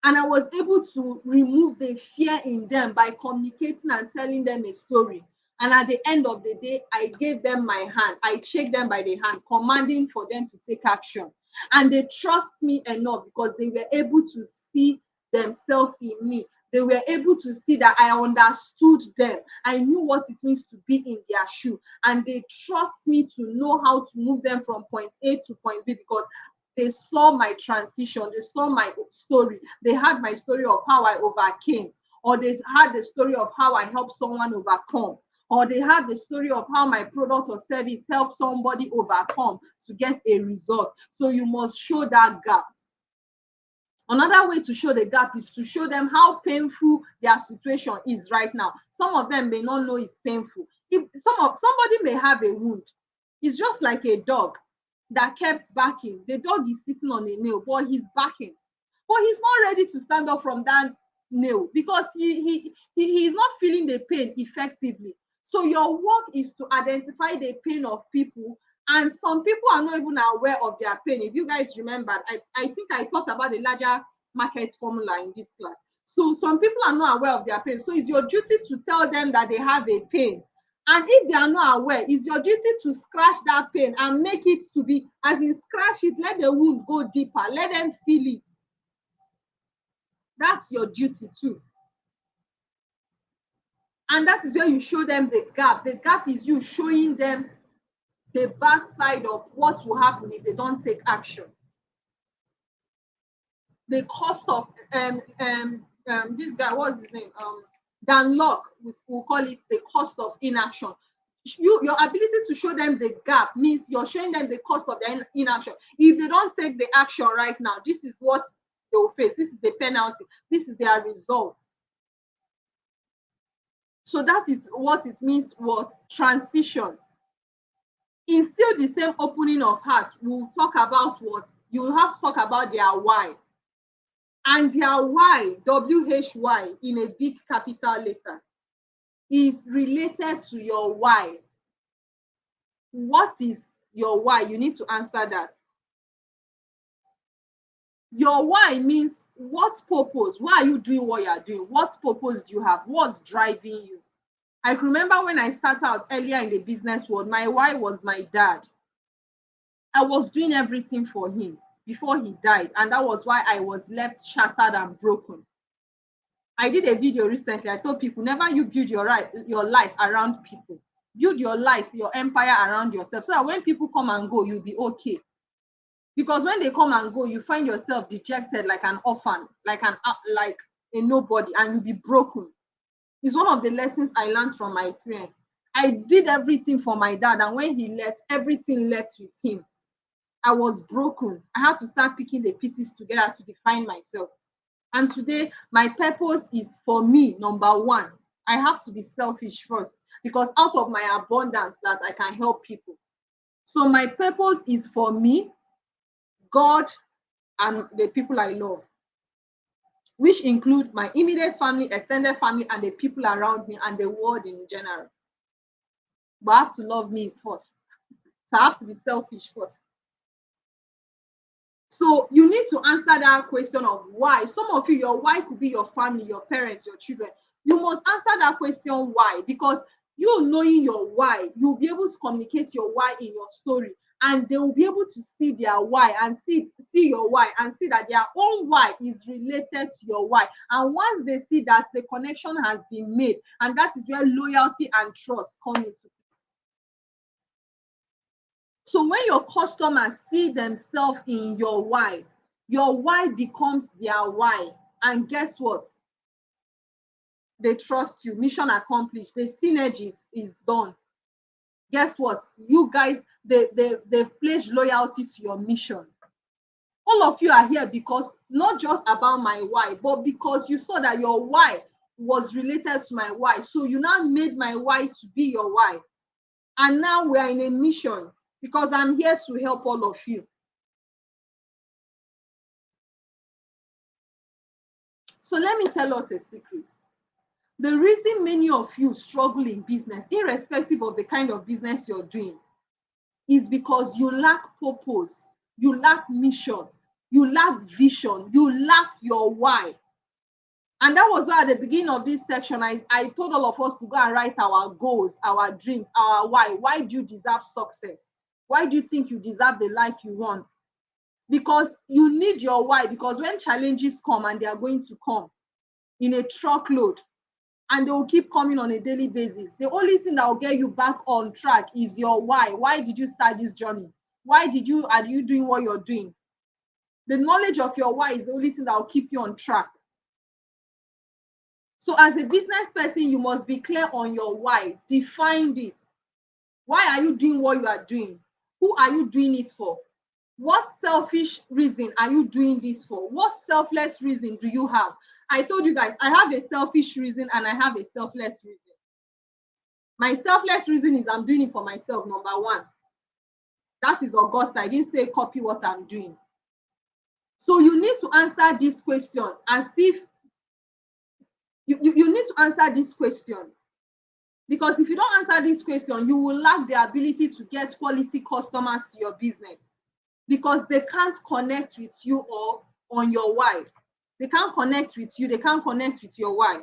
And I was able to remove the fear in them by communicating and telling them a story. And at the end of the day, I gave them my hand. I shake them by the hand, commanding for them to take action. And they trust me enough because they were able to see themselves in me. They were able to see that I understood them. I knew what it means to be in their shoe. And they trust me to know how to move them from point A to point B because they saw my transition, they saw my story, they had my story of how I overcame, or they had the story of how I helped someone overcome, or they had the story of how my product or service helped somebody overcome to get a result. So you must show that gap. Another way to show the gap is to show them how painful their situation is right now. Some of them may not know it's painful. If somebody may have a wound, it's just like a dog that kept backing. The dog is sitting on a nail, but he's backing. But he's not ready to stand up from that nail because he's not feeling the pain effectively. So your work is to identify the pain of people, and some people are not even aware of their pain. If you guys remember, I think I talked about the larger market formula in this class. So some people are not aware of their pain. So it's your duty to tell them that they have a pain. And if they are not aware, it's your duty to scratch that pain and make it to be, as in scratch it, let the wound go deeper, let them feel it. That's your duty too. And that is where you show them the gap. The gap is you showing them the backside of what will happen if they don't take action. The cost of this guy, what's his name? Dan Locke, we'll call it the cost of inaction. Your ability to show them the gap means you're showing them the cost of their inaction. If they don't take the action right now, this is what they will face. This is the penalty. This is their result. So that is what it means, what transition. In still the same opening of heart, we'll talk about what you have to talk about their why. And their why, WHY, in a big capital letter, is related to your why. What is your why? You need to answer that. Your why means what purpose? Why are you doing what you are doing? What purpose do you have? What's driving you? I remember when I started out earlier in the business world, my why was my dad. I was doing everything for him before he died, and that was why I was left shattered and broken. I did a video recently. I told people, never you build your life around people. Build your life, your empire around yourself, so that when people come and go, you'll be okay. Because when they come and go, you find yourself dejected like an orphan, like a nobody, and you'll be broken. It's one of the lessons I learned from my experience. I did everything for my dad, and when he left, everything left with him. I was broken. I had to start picking the pieces together to define myself. And today, my purpose is for me, number one. I have to be selfish first, because out of my abundance that I can help people. So my purpose is for me, God, and the people I love, which include my immediate family, extended family, and the people around me, and the world in general. But I have to love me first. So I have to be selfish first. So you need to answer that question of why. Some of you, your why could be your family, your parents, your children. You must answer that question why, because you knowing your why, you'll be able to communicate your why in your story, and they will be able to see their why and see your why and see that their own why is related to your why. And once they see that, the connection has been made, and that is where loyalty and trust come into play. So when your customers see themselves in your why becomes their why. And guess what? They trust you. Mission accomplished. The synergies is done. Guess what? You guys, they've pledged loyalty to your mission. All of you are here because not just about my why, but because you saw that your why was related to my why. So you now made my why to be your why. And now we are in a mission because I'm here to help all of you. So let me tell us a secret. The reason many of you struggle in business, irrespective of the kind of business you're doing, is because you lack purpose, you lack mission, you lack vision, you lack your why. And that was why at the beginning of this section, I told all of us to go and write our goals, our dreams, our why. Why do you deserve success? Why do you think you deserve the life you want? Because you need your why, because when challenges come, and they are going to come in a truckload, and they will keep coming on a daily basis, the only thing that will get you back on track is your why. Why did you start this journey? Why are you doing what you're doing? The knowledge of your why is the only thing that will keep you on track. So as a business person, you must be clear on your why. Define it. Why are you doing what you are doing? Who are you doing it for? What selfish reason are you doing this for? What selfless reason do you have? I told you guys, I have a selfish reason and I have a selfless reason. My selfless reason is I'm doing it for myself, number one. That is Augusta. I didn't say copy what I'm doing. So you need to answer this question and see if you need to answer this question. Because if you don't answer this question, you will lack the ability to get quality customers to your business, because they can't connect with you or on your why. They can't connect with you. They can't connect with your why.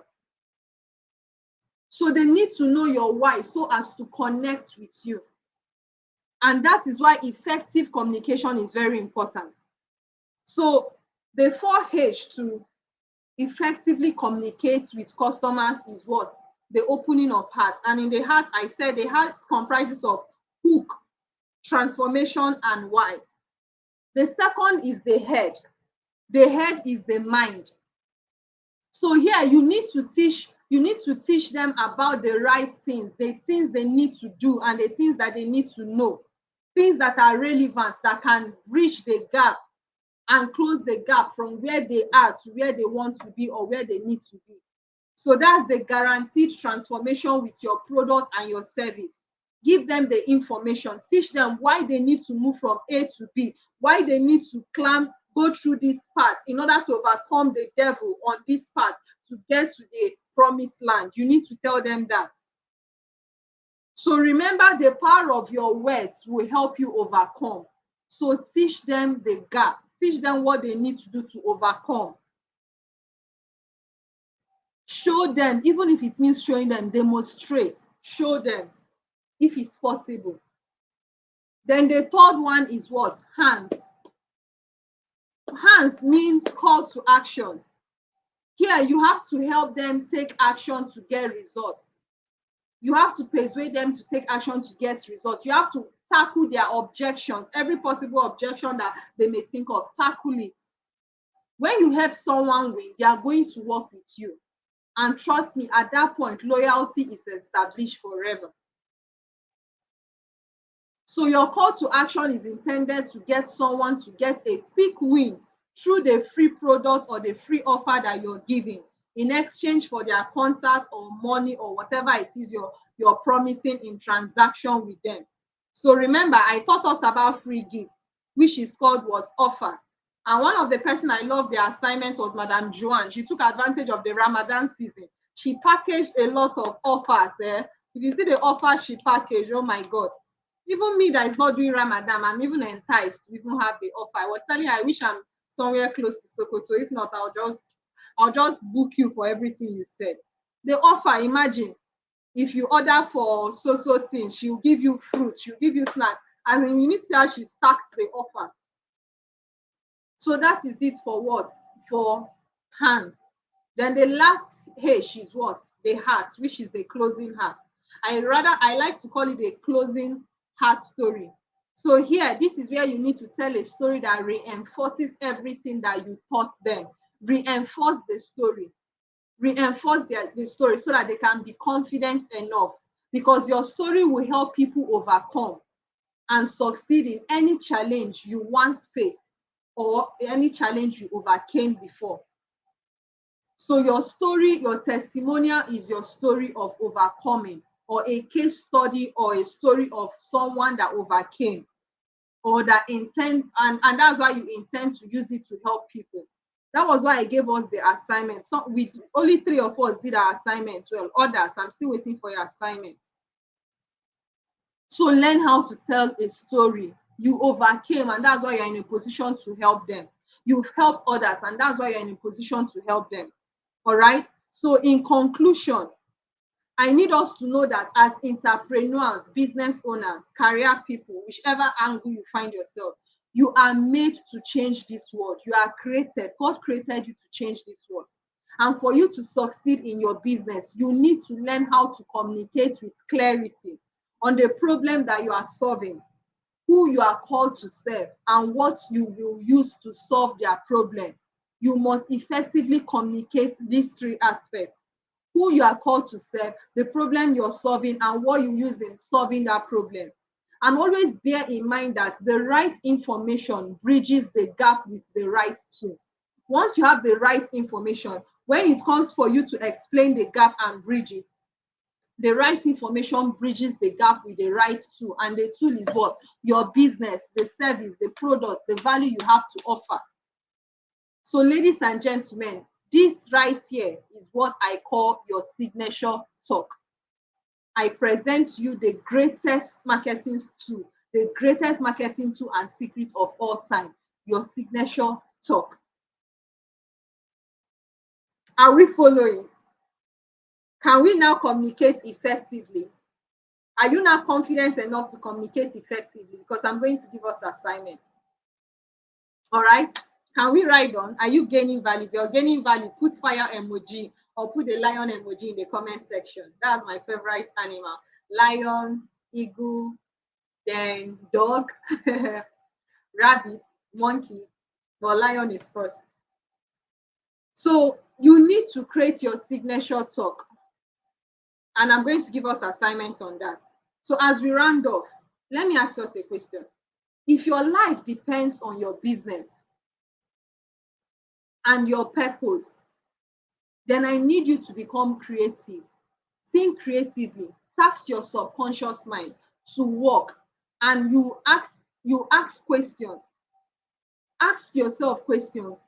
So they need to know your why so as to connect with you. And that is why effective communication is very important. So the 4H to effectively communicate with customers is what? The opening of heart. And in the heart, I said the heart comprises of hook, transformation, and why. The second is the head. The head is the mind. So here you need to teach them about the right things, the things they need to do, and the things that they need to know, things that are relevant, that can bridge the gap and close the gap from where they are to where they want to be or where they need to be. So that's the guaranteed transformation with your product and your service. Give them the information, teach them why they need to move from A to B, why they need to go through this path in order to overcome the devil on this path to get to the promised land. You need to tell them that. So remember, the power of your words will help you overcome. So teach them the gap. Teach them what they need to do to overcome. Show them, even if it means showing them, demonstrate. Show them if it's possible. Then the third one is what? Hands. Hands means call to action. Here, you have to help them take action to get results. You have to persuade them to take action to get results. You have to tackle their objections, every possible objection that they may think of, tackle it. When you help someone win, they are going to work with you. And trust me, at that point, loyalty is established forever. So your call to action is intended to get someone to get a quick win through the free product or the free offer that you're giving in exchange for their contact or money or whatever it is you're promising in transaction with them. So remember, I taught us about free gifts, which is called what? Offer. And one of the person I love their assignment was Madame Joanne. She took advantage of the Ramadan season. She packaged a lot of offers. If you see the offer she packaged, oh my God. Even me that is not doing Ramadan, I'm even enticed to even have the offer. I was telling her, I wish I'm somewhere close to Sokoto. If not, I'll just book you for everything you said. The offer, imagine if you order for so thing, she'll give you fruit, she'll give you snack. And then you need to see how she stacked the offer. So that is it for what? For hands. Then the last H is what? The heart, which is the closing heart. I like to call it a closing heart story. So here, this is where you need to tell a story that reinforces everything that you taught them. Reinforce the story. Reinforce the story so that they can be confident enough, because your story will help people overcome and succeed in any challenge you once faced or any challenge you overcame before. So your story, your testimonial is your story of overcoming, or a case study or a story of someone that overcame or that and that's why you intend to use it to help people. That was why I gave us the assignment. So we only 3 of us did our assignments. Well, others, I'm still waiting for your assignments. So learn how to tell a story. You overcame, and that's why you're in a position to help them. You've helped others, and that's why you're in a position to help them. All right. So in conclusion, I need us to know that as entrepreneurs, business owners, career people, whichever angle you find yourself, you are made to change this world. You are created. God created you to change this world. And for you to succeed in your business, you need to learn how to communicate with clarity on the problem that you are solving, who you are called to serve, and what you will use to solve their problem. You must effectively communicate these 3 aspects: who you are called to serve, the problem you're solving, and what you use in solving that problem. And always bear in mind that the right information bridges the gap with the right tool. Once you have the right information, when it comes for you to explain the gap and bridge it, the right information bridges the gap with the right tool. And the tool is what? Your business, the service, the product, the value you have to offer. So ladies and gentlemen, this right here is what I call your signature talk. I present you the greatest marketing tool and secret of all time, your signature talk. Are we following? Can we now communicate effectively? Are you now confident enough to communicate effectively? Because I'm going to give us assignments. All right. Can we ride on? Are you gaining value? If you're gaining value, put fire emoji or put the lion emoji in the comment section. That's my favorite animal. Lion, eagle, then dog, rabbit, monkey, but lion is first. So you need to create your signature talk. And I'm going to give us assignments on that. So as we round off, let me ask us a question. If your life depends on your business and your purpose, then I need you to become creative. Think creatively. Task your subconscious mind to work, and you ask questions. Ask yourself questions.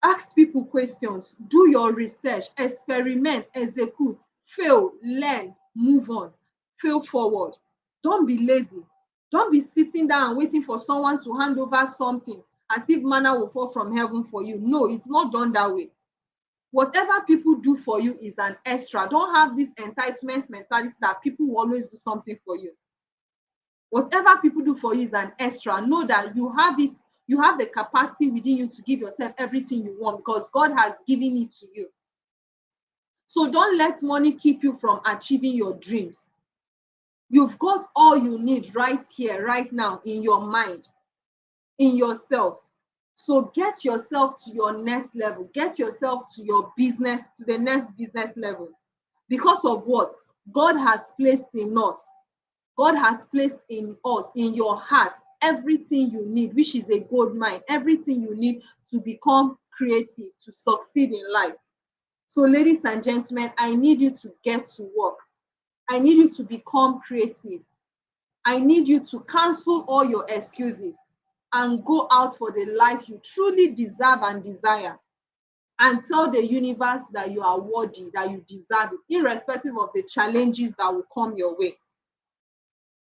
Ask people questions. Do your research. Experiment. Execute. Fail. Learn. Move on. Fail forward. Don't be lazy. Don't be sitting down and waiting for someone to hand over something as if manna will fall from heaven for you. No, it's not done that way. Whatever people do for you is an extra. Don't have this entitlement mentality that people will always do something for you. Whatever people do for you is an extra. Know that you have it. You have the capacity within you to give yourself everything you want because God has given it to you. So don't let money keep you from achieving your dreams. You've got all you need right here, right now, in your mind, in yourself. So get yourself to your next level. Get yourself to your business, to the next business level. Because of what God has placed in us. God has placed in us, in your heart, everything you need, which is a gold mine, everything you need to become creative, to succeed in life. So, ladies and gentlemen, I need you to get to work. I need you to become creative. I need you to cancel all your excuses and go out for the life you truly deserve and desire. And tell the universe that you are worthy, that you deserve it, irrespective of the challenges that will come your way.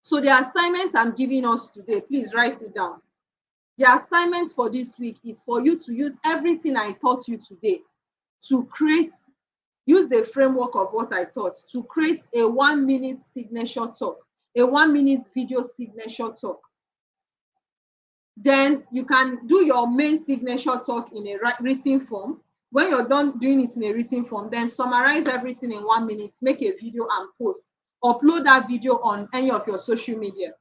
So the assignment I'm giving us today, please write it down. The assignment for this week is for you to use everything I taught you today to use the framework of what I taught to create a 1 minute signature talk, a 1 minute video signature talk. Then you can do your main signature talk in a written form. When you're done doing it in a written form, then summarize everything in 1 minute, make a video and post. Upload that video on any of your social media.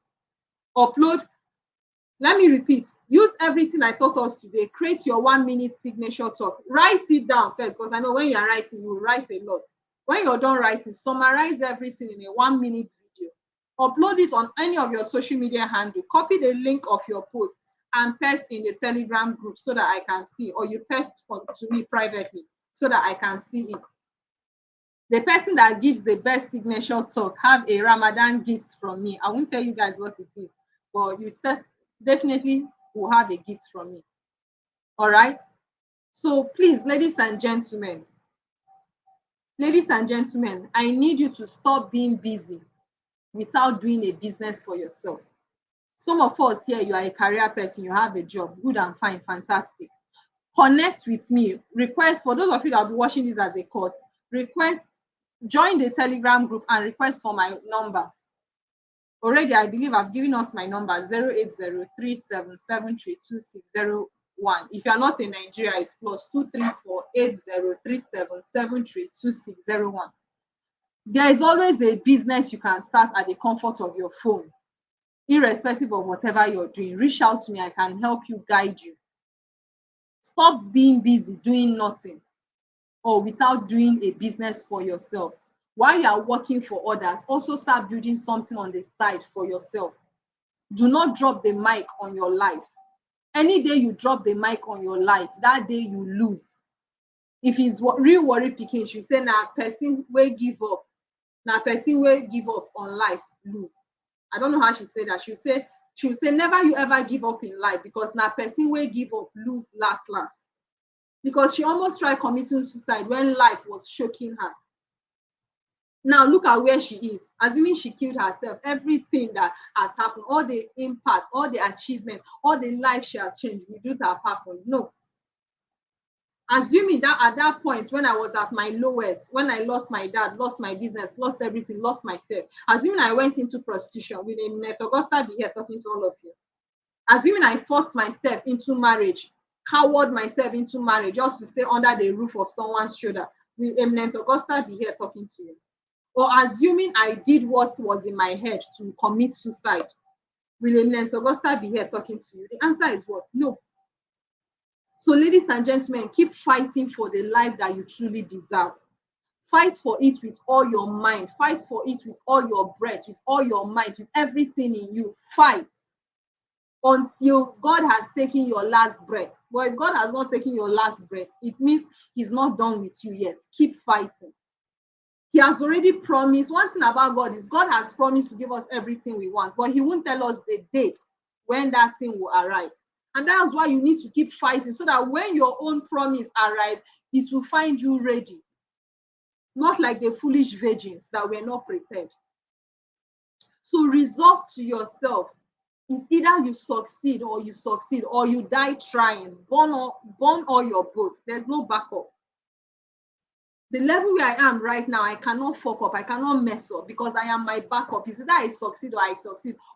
Let me repeat, use everything I taught us today. Create your 1 minute signature talk. Write it down first, because I know when you're writing, you write a lot. When you're done writing, summarize everything in a 1 minute video. Upload it on any of your social media handle. Copy the link of your post and paste in the Telegram group so that I can see, or you paste to me privately so that I can see it. The person that gives the best signature talk have a Ramadan gift from me. I won't tell you guys what it is, but you definitely will have a gift from me. All right. So please, ladies and gentlemen, I need you to stop being busy without doing a business for yourself. Some of us here, you are a career person, you have a job, good and fine, fantastic. Connect with me. Request, for those of you that will be watching this as a course, join the Telegram group and request for my number. Already, I believe I've given us my number, 08037732601. If you're not in Nigeria, it's +2348037732601. There is always a business you can start at the comfort of your phone, irrespective of whatever you're doing. Reach out to me, I can help you, guide you. Stop being busy doing nothing or without doing a business for yourself. While you are working for others, also start building something on the side for yourself. Do not drop the mic on your life. Any day you drop the mic on your life, that day you lose. If it's real worry pikin, she say na person wey give up, on life lose. I don't know how she say that. She will say never you ever give up in life, because na person wey give up lose last. Because she almost tried committing suicide when life was choking her. Now look at where she is. Assuming she killed herself, everything that has happened, all the impact, all the achievement, all the life she has changed, would have happened? No. Assuming that at that point, when I was at my lowest, when I lost my dad, lost my business, lost everything, lost myself, assuming I went into prostitution, with Eminent Augusta be here talking to all of you. Assuming I forced myself into marriage, cowered myself into marriage just to stay under the roof of someone's shoulder, will Eminent Augusta be here talking to you? Or assuming I did what was in my head to commit suicide, will Eminent Augusta be here talking to you? The answer is what? No. So, ladies and gentlemen, keep fighting for the life that you truly deserve. Fight for it with all your mind. Fight for it with all your breath, with all your might, with everything in you. Fight until God has taken your last breath. But if God has not taken your last breath, it means He's not done with you yet. Keep fighting. He has already promised. One thing about God is God has promised to give us everything we want, but He won't tell us the date when that thing will arrive. And that's why you need to keep fighting, so that when your own promise arrives, it will find you ready. Not like the foolish virgins that were not prepared. So resolve to yourself. It's either you succeed or you die trying. Burn all your boats. There's no backup. The level where I am right now, I cannot fuck up. I cannot mess up, because I am my backup. It's either I succeed,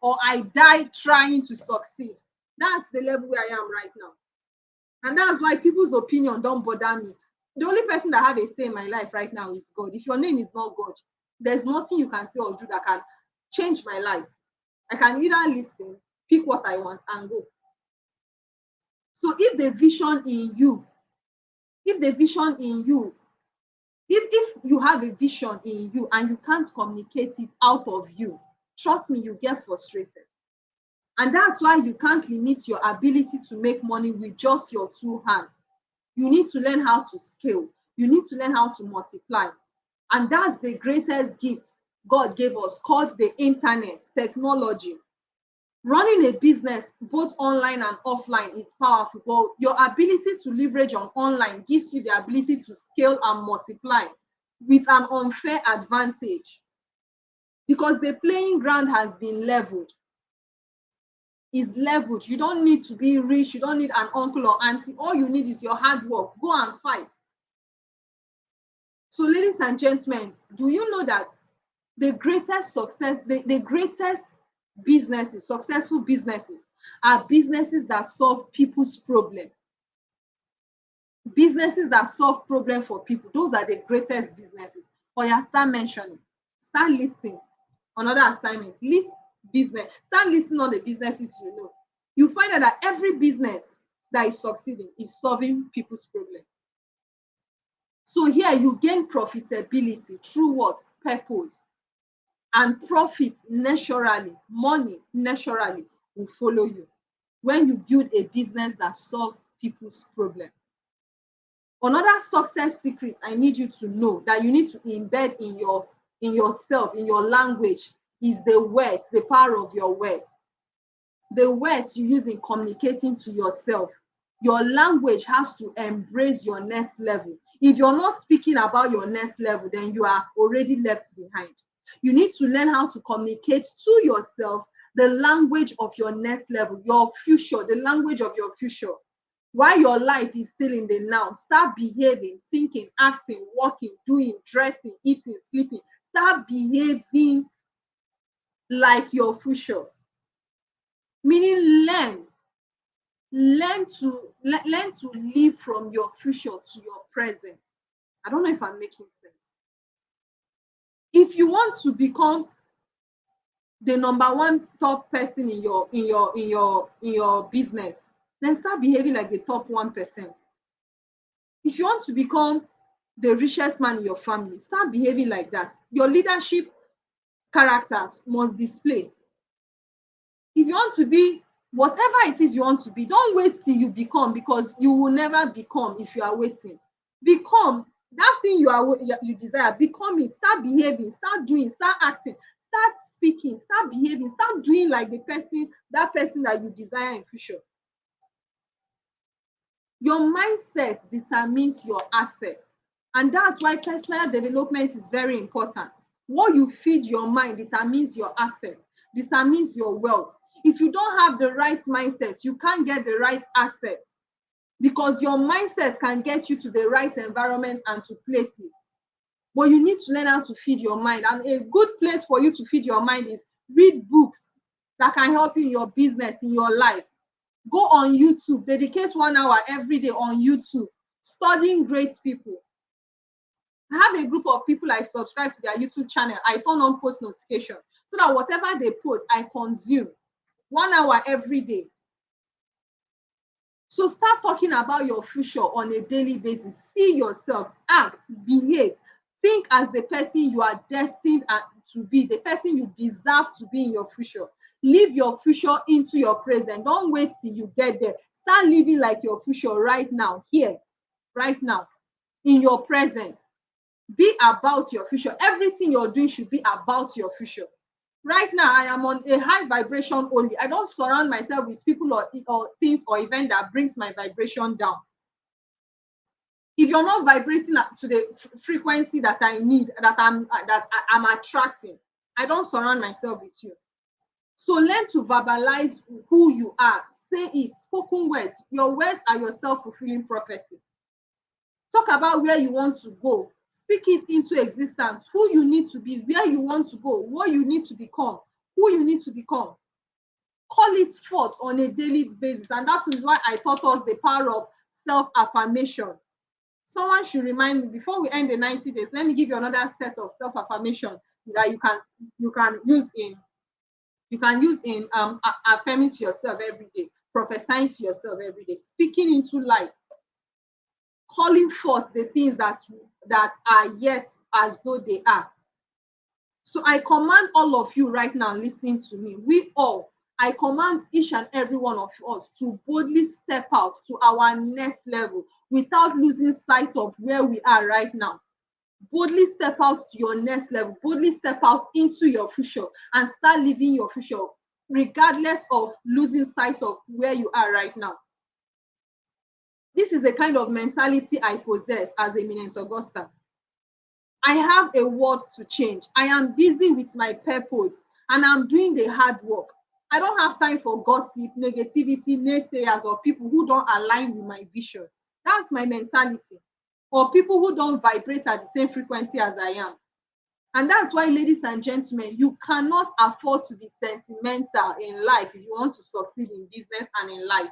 or I die trying to succeed. That's the level where I am right now. And that's why people's opinion don't bother me. The only person that have a say in my life right now is God. If your name is not God, there's nothing you can say or do that can change my life. I can either listen, pick what I want, and go. So if the vision in you, if the vision in you, if you have a vision in you and you can't communicate it out of you, trust me, you get frustrated. And that's why you can't limit your ability to make money with just your two hands. You need to learn how to scale. You need to learn how to multiply. And that's the greatest gift God gave us, called the internet, technology. Running a business, both online and offline, is powerful, but your ability to leverage on online gives you the ability to scale and multiply with an unfair advantage, because the playing ground has been leveled. Is leveled. You don't need to be rich. You don't need an uncle or auntie. All you need is your hard work. Go and fight. So, ladies and gentlemen, do you know that the greatest success, the greatest businesses, successful businesses, are businesses that solve people's problem? Businesses that solve problem for people. Those are the greatest businesses. Or you start mentioning, start listing. Another assignment, list business. Start listing all the businesses you know. You find out that every business that is succeeding is solving people's problem. So here you gain profitability through what? Purpose. And profit naturally, money naturally will follow you when you build a business that solves people's problem. Another success secret I need you to know, that you need to embed in yourself, in your language, is the words, the power of your words. The words you use in communicating to yourself. Your language has to embrace your next level. If you're not speaking about your next level, then you are already left behind. You need to learn how to communicate to yourself the language of your next level, your future, the language of your future. While your life is still in the now, start behaving, thinking, acting, walking, doing, dressing, eating, sleeping. Start behaving like your future. Meaning learn to live from your future to your present. I don't know if I'm making sense. If you want to become the number one top person in your business, then start behaving like the top 1%. If you want to become the richest man in your family, start behaving like that. Your leadership characters must display. If you want to be whatever it is you want to be, don't wait till you become, because you will never become if you are waiting. Become that thing you desire. Become it. Start behaving, start doing, start acting, start speaking, start behaving, start doing like that person that you desire in future. Your mindset determines your assets, and that's why personal development is very important. What you feed your mind determines your assets, determines your wealth. If you don't have the right mindset, you can't get the right assets, because your mindset can get you to the right environment and to places. But you need to learn how to feed your mind. And a good place for you to feed your mind is read books that can help you in your business, in your life. Go on YouTube, dedicate 1 hour every day on YouTube, studying great people. I have a group of people I subscribe to their YouTube channel. I turn on post notification so that whatever they post, I consume 1 hour every day. So start talking about your future on a daily basis. See yourself, act, behave, think as the person you are destined to be, the person you deserve to be in your future. Live your future into your present. Don't wait till you get there. Start living like your future right now, here, right now, in your present. Be about your future. Everything you're doing should be about your future. Right now, I am on a high vibration only. I don't surround myself with people or things or events that brings my vibration down. If you're not vibrating to the frequency that I need, that I'm attracting, I don't surround myself with you. So learn to verbalize who you are. Say it. Spoken words. Your words are your self-fulfilling prophecy. Talk about where you want to go. Speak it into existence. Who you need to be, where you want to go, what you need to become, who you need to become. Call it forth on a daily basis. And that is why I taught us the power of self-affirmation. Someone should remind me before we end the 90 days. Let me give you another set of self-affirmation that you can use in affirming to yourself every day, prophesying to yourself every day, speaking into life, calling forth the things that are yet as though they are. So I command all of you right now listening to me, we all, I command each and every one of us to boldly step out to our next level without losing sight of where we are right now. Boldly step out to your next level, boldly step out into your future and start living your future regardless of losing sight of where you are right now. This is the kind of mentality I possess as Eminent Augusta. I have a world to change. I am busy with my purpose and I'm doing the hard work. I don't have time for gossip, negativity, naysayers, or people who don't align with my vision. That's my mentality. Or people who don't vibrate at the same frequency as I am. And that's why, ladies and gentlemen, you cannot afford to be sentimental in life if you want to succeed in business and in life.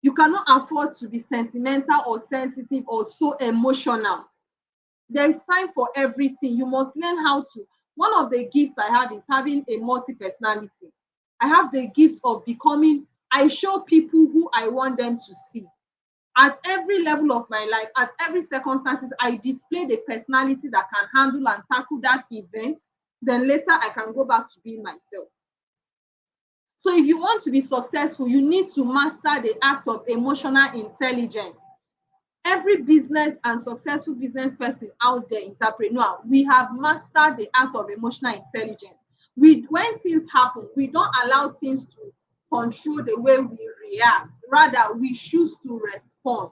You cannot afford to be sentimental or sensitive or so emotional. There is time for everything. You must learn how to. One of the gifts I have is having a multi-personality. I have the gift of becoming, I show people who I want them to see. At every level of my life, at every circumstances, I display the personality that can handle and tackle that event. Then later I can go back to being myself. So if you want to be successful, you need to master the art of emotional intelligence. Every business and successful business person out there, entrepreneur, we have mastered the art of emotional intelligence. When things happen, we don't allow things to control the way we react. Rather, we choose to respond.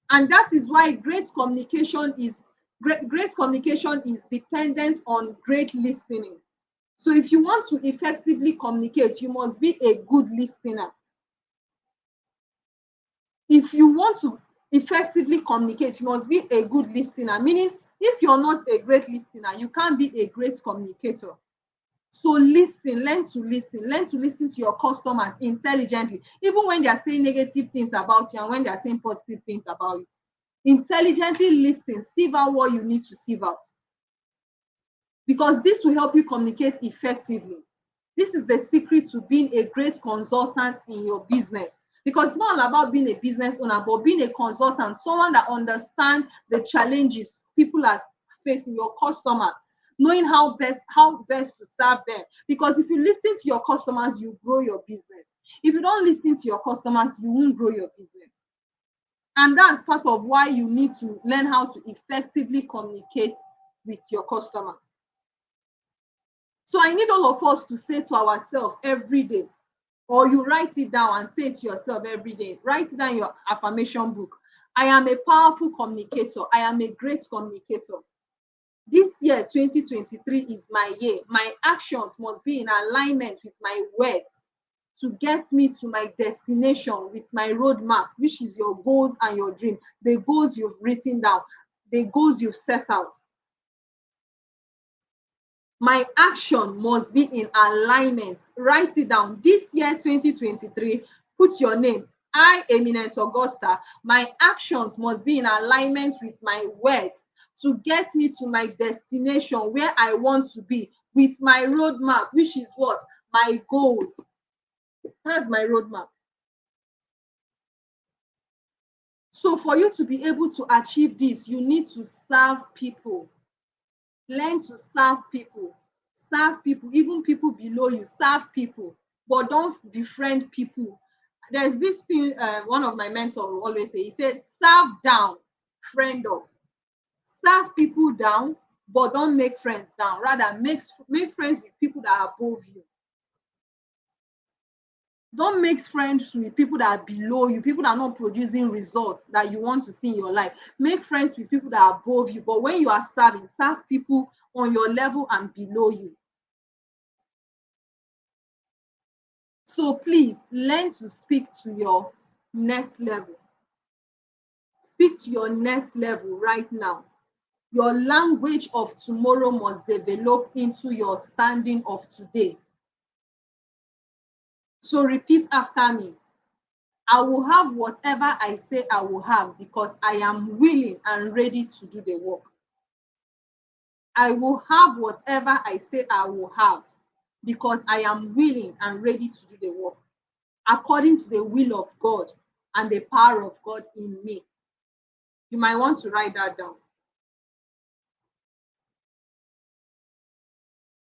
And that is why great communication is dependent on great listening. So if you want to effectively communicate, you must be a good listener. If you want to effectively communicate, you must be a good listener. Meaning, if you're not a great listener, you can't be a great communicator. So learn to listen to your customers intelligently, even when they are saying negative things about you and when they are saying positive things about you. Intelligently listen, sieve out what you need to sieve out. Because this will help you communicate effectively. This is the secret to being a great consultant in your business. Because it's not all about being a business owner, but being a consultant, someone that understands the challenges people are facing, your customers, knowing how best to serve them. Because if you listen to your customers, you grow your business. If you don't listen to your customers, you won't grow your business. And that's part of why you need to learn how to effectively communicate with your customers. So I need all of us to say to ourselves every day, or you write it down and say it to yourself every day. Write it down in your affirmation book. I am a powerful communicator. I am a great communicator. This year, 2023, is my year. My actions must be in alignment with my words to get me to my destination with my roadmap, which is your goals and your dream, the goals you've written down, the goals you've set out. My action must be in alignment. Write it down. This year, 2023, put your name. I, Eminent Augusta, my actions must be in alignment with my words to get me to my destination where I want to be with my roadmap, which is what? My goals. That's my roadmap. So for you to be able to achieve this, you need to serve people. Learn to serve people. Serve people, even people below you. Serve people, but don't befriend people. There's this thing one of my mentors will always say. He says, serve down, friend up. Serve people down, but don't make friends down. Rather, make friends with people that are above you. Don't make friends with people that are below you, people that are not producing results that you want to see in your life. Make friends with people that are above you. But when you are serving, serve people on your level and below you. So please learn to speak to your next level. Speak to your next level right now. Your language of tomorrow must develop into your standing of today. So repeat after me. I will have whatever I say I will have because I am willing and ready to do the work. I will have whatever I say I will have because I am willing and ready to do the work according to the will of God and the power of God in me. You might want to write that down.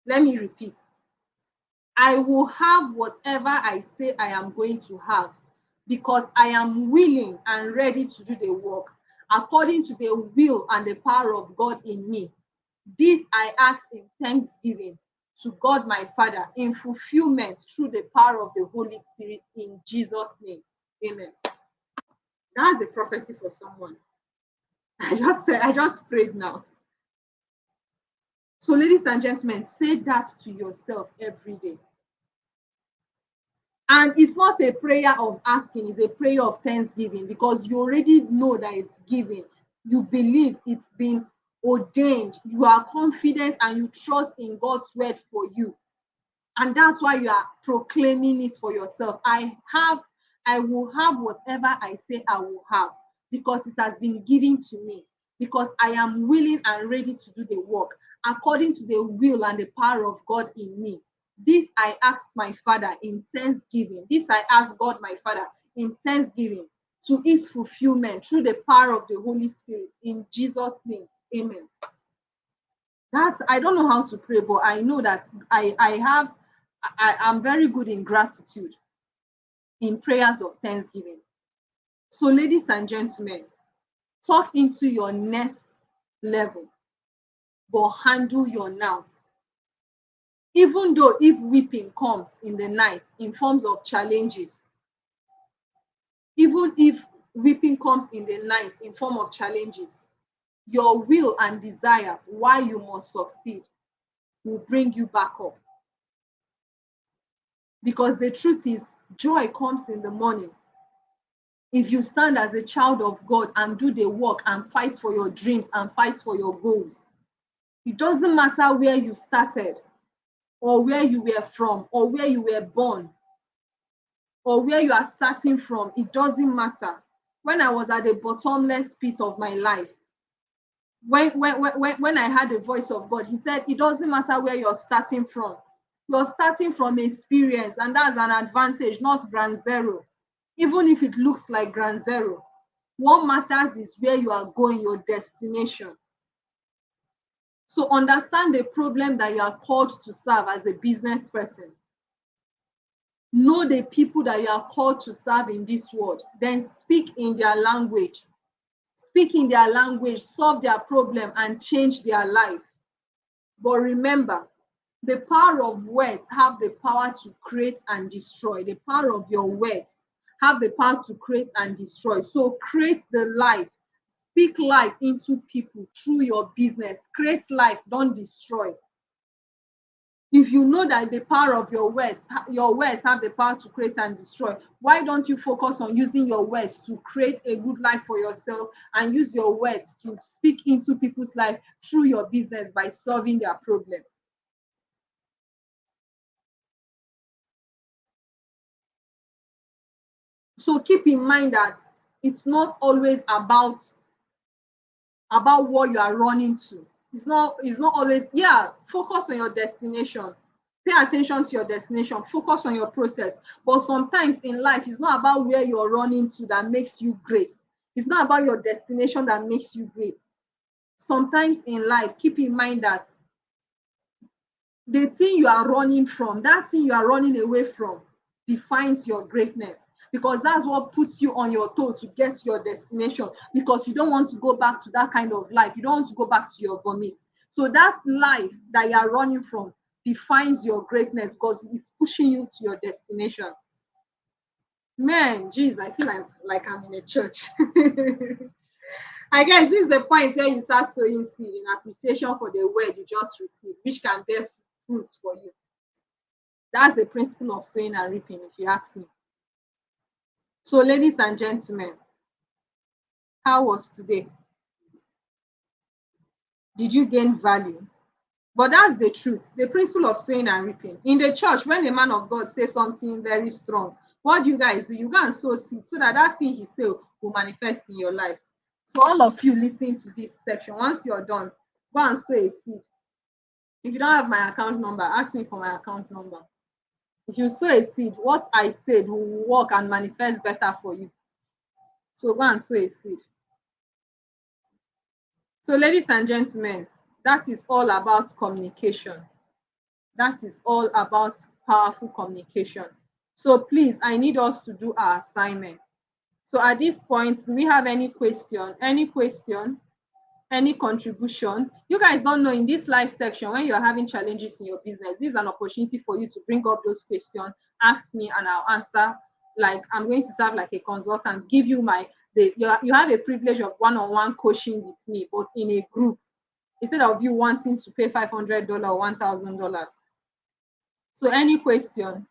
Let me repeat. I will have whatever I say I am going to have because I am willing and ready to do the work according to the will and the power of God in me. This I ask in thanksgiving to God my Father in fulfillment through the power of the Holy Spirit in Jesus' name. Amen. That's a prophecy for someone. I just prayed now. So, ladies and gentlemen, say that to yourself every day. And it's not a prayer of asking, it's a prayer of thanksgiving because you already know that it's given. You believe it's been ordained. You are confident and you trust in God's word for you. And that's why you are proclaiming it for yourself. I will have whatever I say I will have because it has been given to me, because I am willing and ready to do the work according to the will and the power of God in me. This I ask my Father in thanksgiving. This I ask God my Father in thanksgiving to his fulfillment through the power of the Holy Spirit in Jesus' name. Amen. I don't know how to pray, but I know that I'm very good in gratitude, in prayers of thanksgiving. So, ladies and gentlemen, talk into your next level, but handle your now. Even though if weeping comes in the night in forms of challenges, even if weeping comes in the night in form of challenges, your will and desire why you must succeed will bring you back up. Because the truth is, joy comes in the morning. If you stand as a child of God and do the work and fight for your dreams and fight for your goals, it doesn't matter where you started or where you were from or where you were born or where you are starting from, it doesn't matter. When I was at the bottomless pit of my life, when I had the voice of God, he said, it doesn't matter where you're starting from. You're starting from experience, and that's an advantage, not ground zero. Even if it looks like ground zero, what matters is where you are going, your destination. So understand the problem that you are called to serve as a business person. Know the people that you are called to serve in this world, then speak in their language. Speak in their language, solve their problem, and change their life. But remember, the power of words have the power to create and destroy. The power of your words have the power to create and destroy. So create the life. Speak life into people through your business. Create life, don't destroy. If you know that the power of your words have the power to create and destroy, why don't you focus on using your words to create a good life for yourself and use your words to speak into people's life through your business by solving their problem? So keep in mind that it's not always about what you are running to. It's not always, yeah, focus on your destination. Pay attention to your destination, focus on your process. But sometimes in life, it's not about where you're running to that makes you great. It's not about your destination that makes you great. Sometimes in life, keep in mind that the thing you are running from, that thing you are running away from, defines your greatness, because that's what puts you on your toe to get to your destination, because you don't want to go back to that kind of life. You don't want to go back to your vomit. So that life that you are running from defines your greatness because it's pushing you to your destination. Man, geez, I feel like I'm in a church. I guess this is the point where you start sowing seed in appreciation for the word you just received, which can bear fruits for you. That's the principle of sowing and reaping, if you ask me. So, ladies and gentlemen, how was today? Did you gain value? But that's the truth, the principle of sowing and reaping. In the church, when the man of God says something very strong, what do? You go and sow seed so that that thing he said will manifest in your life. So all of you listening to this section, once you're done, go and sow a seed If you don't have my account number, ask me for my account number. If you sow a seed, what I said will work and manifest better for you. So go and sow a seed. So, ladies and gentlemen, that is all about communication. That is all about powerful communication. So please, I need us to do our assignments. So at this point, do we have any question? Any question? Any contribution? You guys don't know, in this live section, when you're having challenges in your business, this is an opportunity for you to bring up those questions, ask me, and I'll answer. Like, I'm going to serve like a consultant, give you you have a privilege of one-on-one coaching with me, but in a group, instead of you wanting to pay $500 or $1,000. So any question,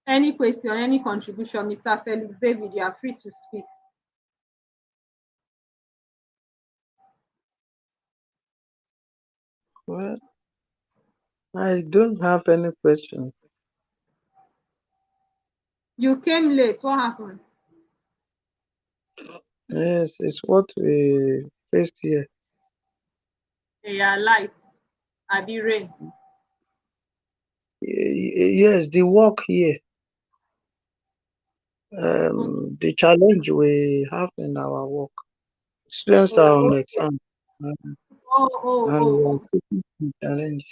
any contribution, Mr. Felix David, you are free to speak. Well, I don't have any question. You came late. What happened? Yes, it's what we faced here. Yeah, light. Abi rain. Yes, the work here. The challenge we have in our work. Students are on Oh, exam, and we are oh. facing the challenge.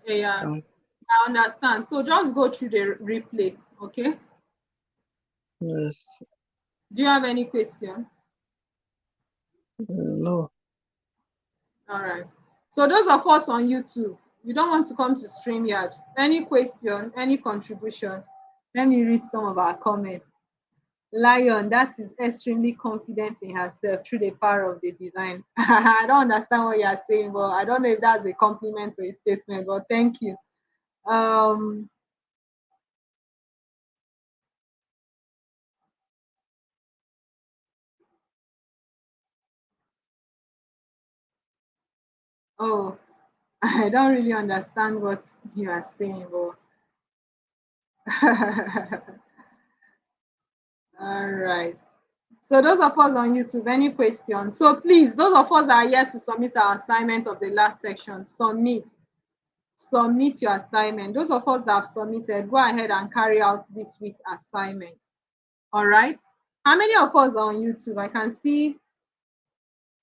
Yeah, Um, I understand. So just go through the replay, okay? yes, Do you have any question? no. All right. So those of us on YouTube, you don't want to come to StreamYard. Any question, any contribution? Let me read some of our comments. Lion, that is extremely confident in herself through the power of the divine. I don't understand what you are saying, but I don't know if that's a compliment or a statement, but thank you. Um, oh, I don't really understand what you are saying, but all right. So those of us on YouTube, any questions? So please, those of us that are here to submit our assignment of the last section, submit your assignment. Those of us that have submitted, go ahead and carry out this week's assignment. All right. How many of us are on YouTube? I can see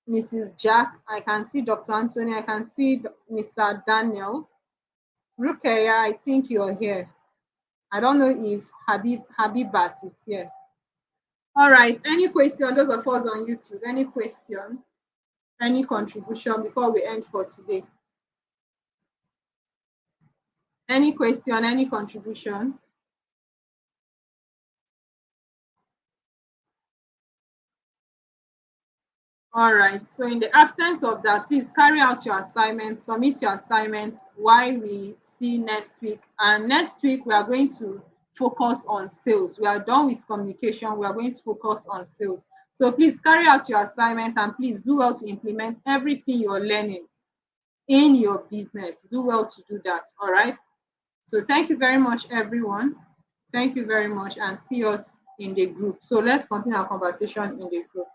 Mrs. Jack. I can see Dr. Anthony. I can see Mr. Daniel. Rukeya, I think you're here. I don't know if Habibat is here. All right. Any question? Those of us on YouTube, any question? Any contribution before we end for today? Any question? Any contribution? All right. So in the absence of that, please carry out your assignments, submit your assignments while we see next week. And next week, we are going to focus on sales. We are done with communication. We are going to focus on sales. So please carry out your assignments and please do well to implement everything you're learning in your business. Do well to do that. All right. So thank you very much, everyone. Thank you very much, and see us in the group. So let's continue our conversation in the group.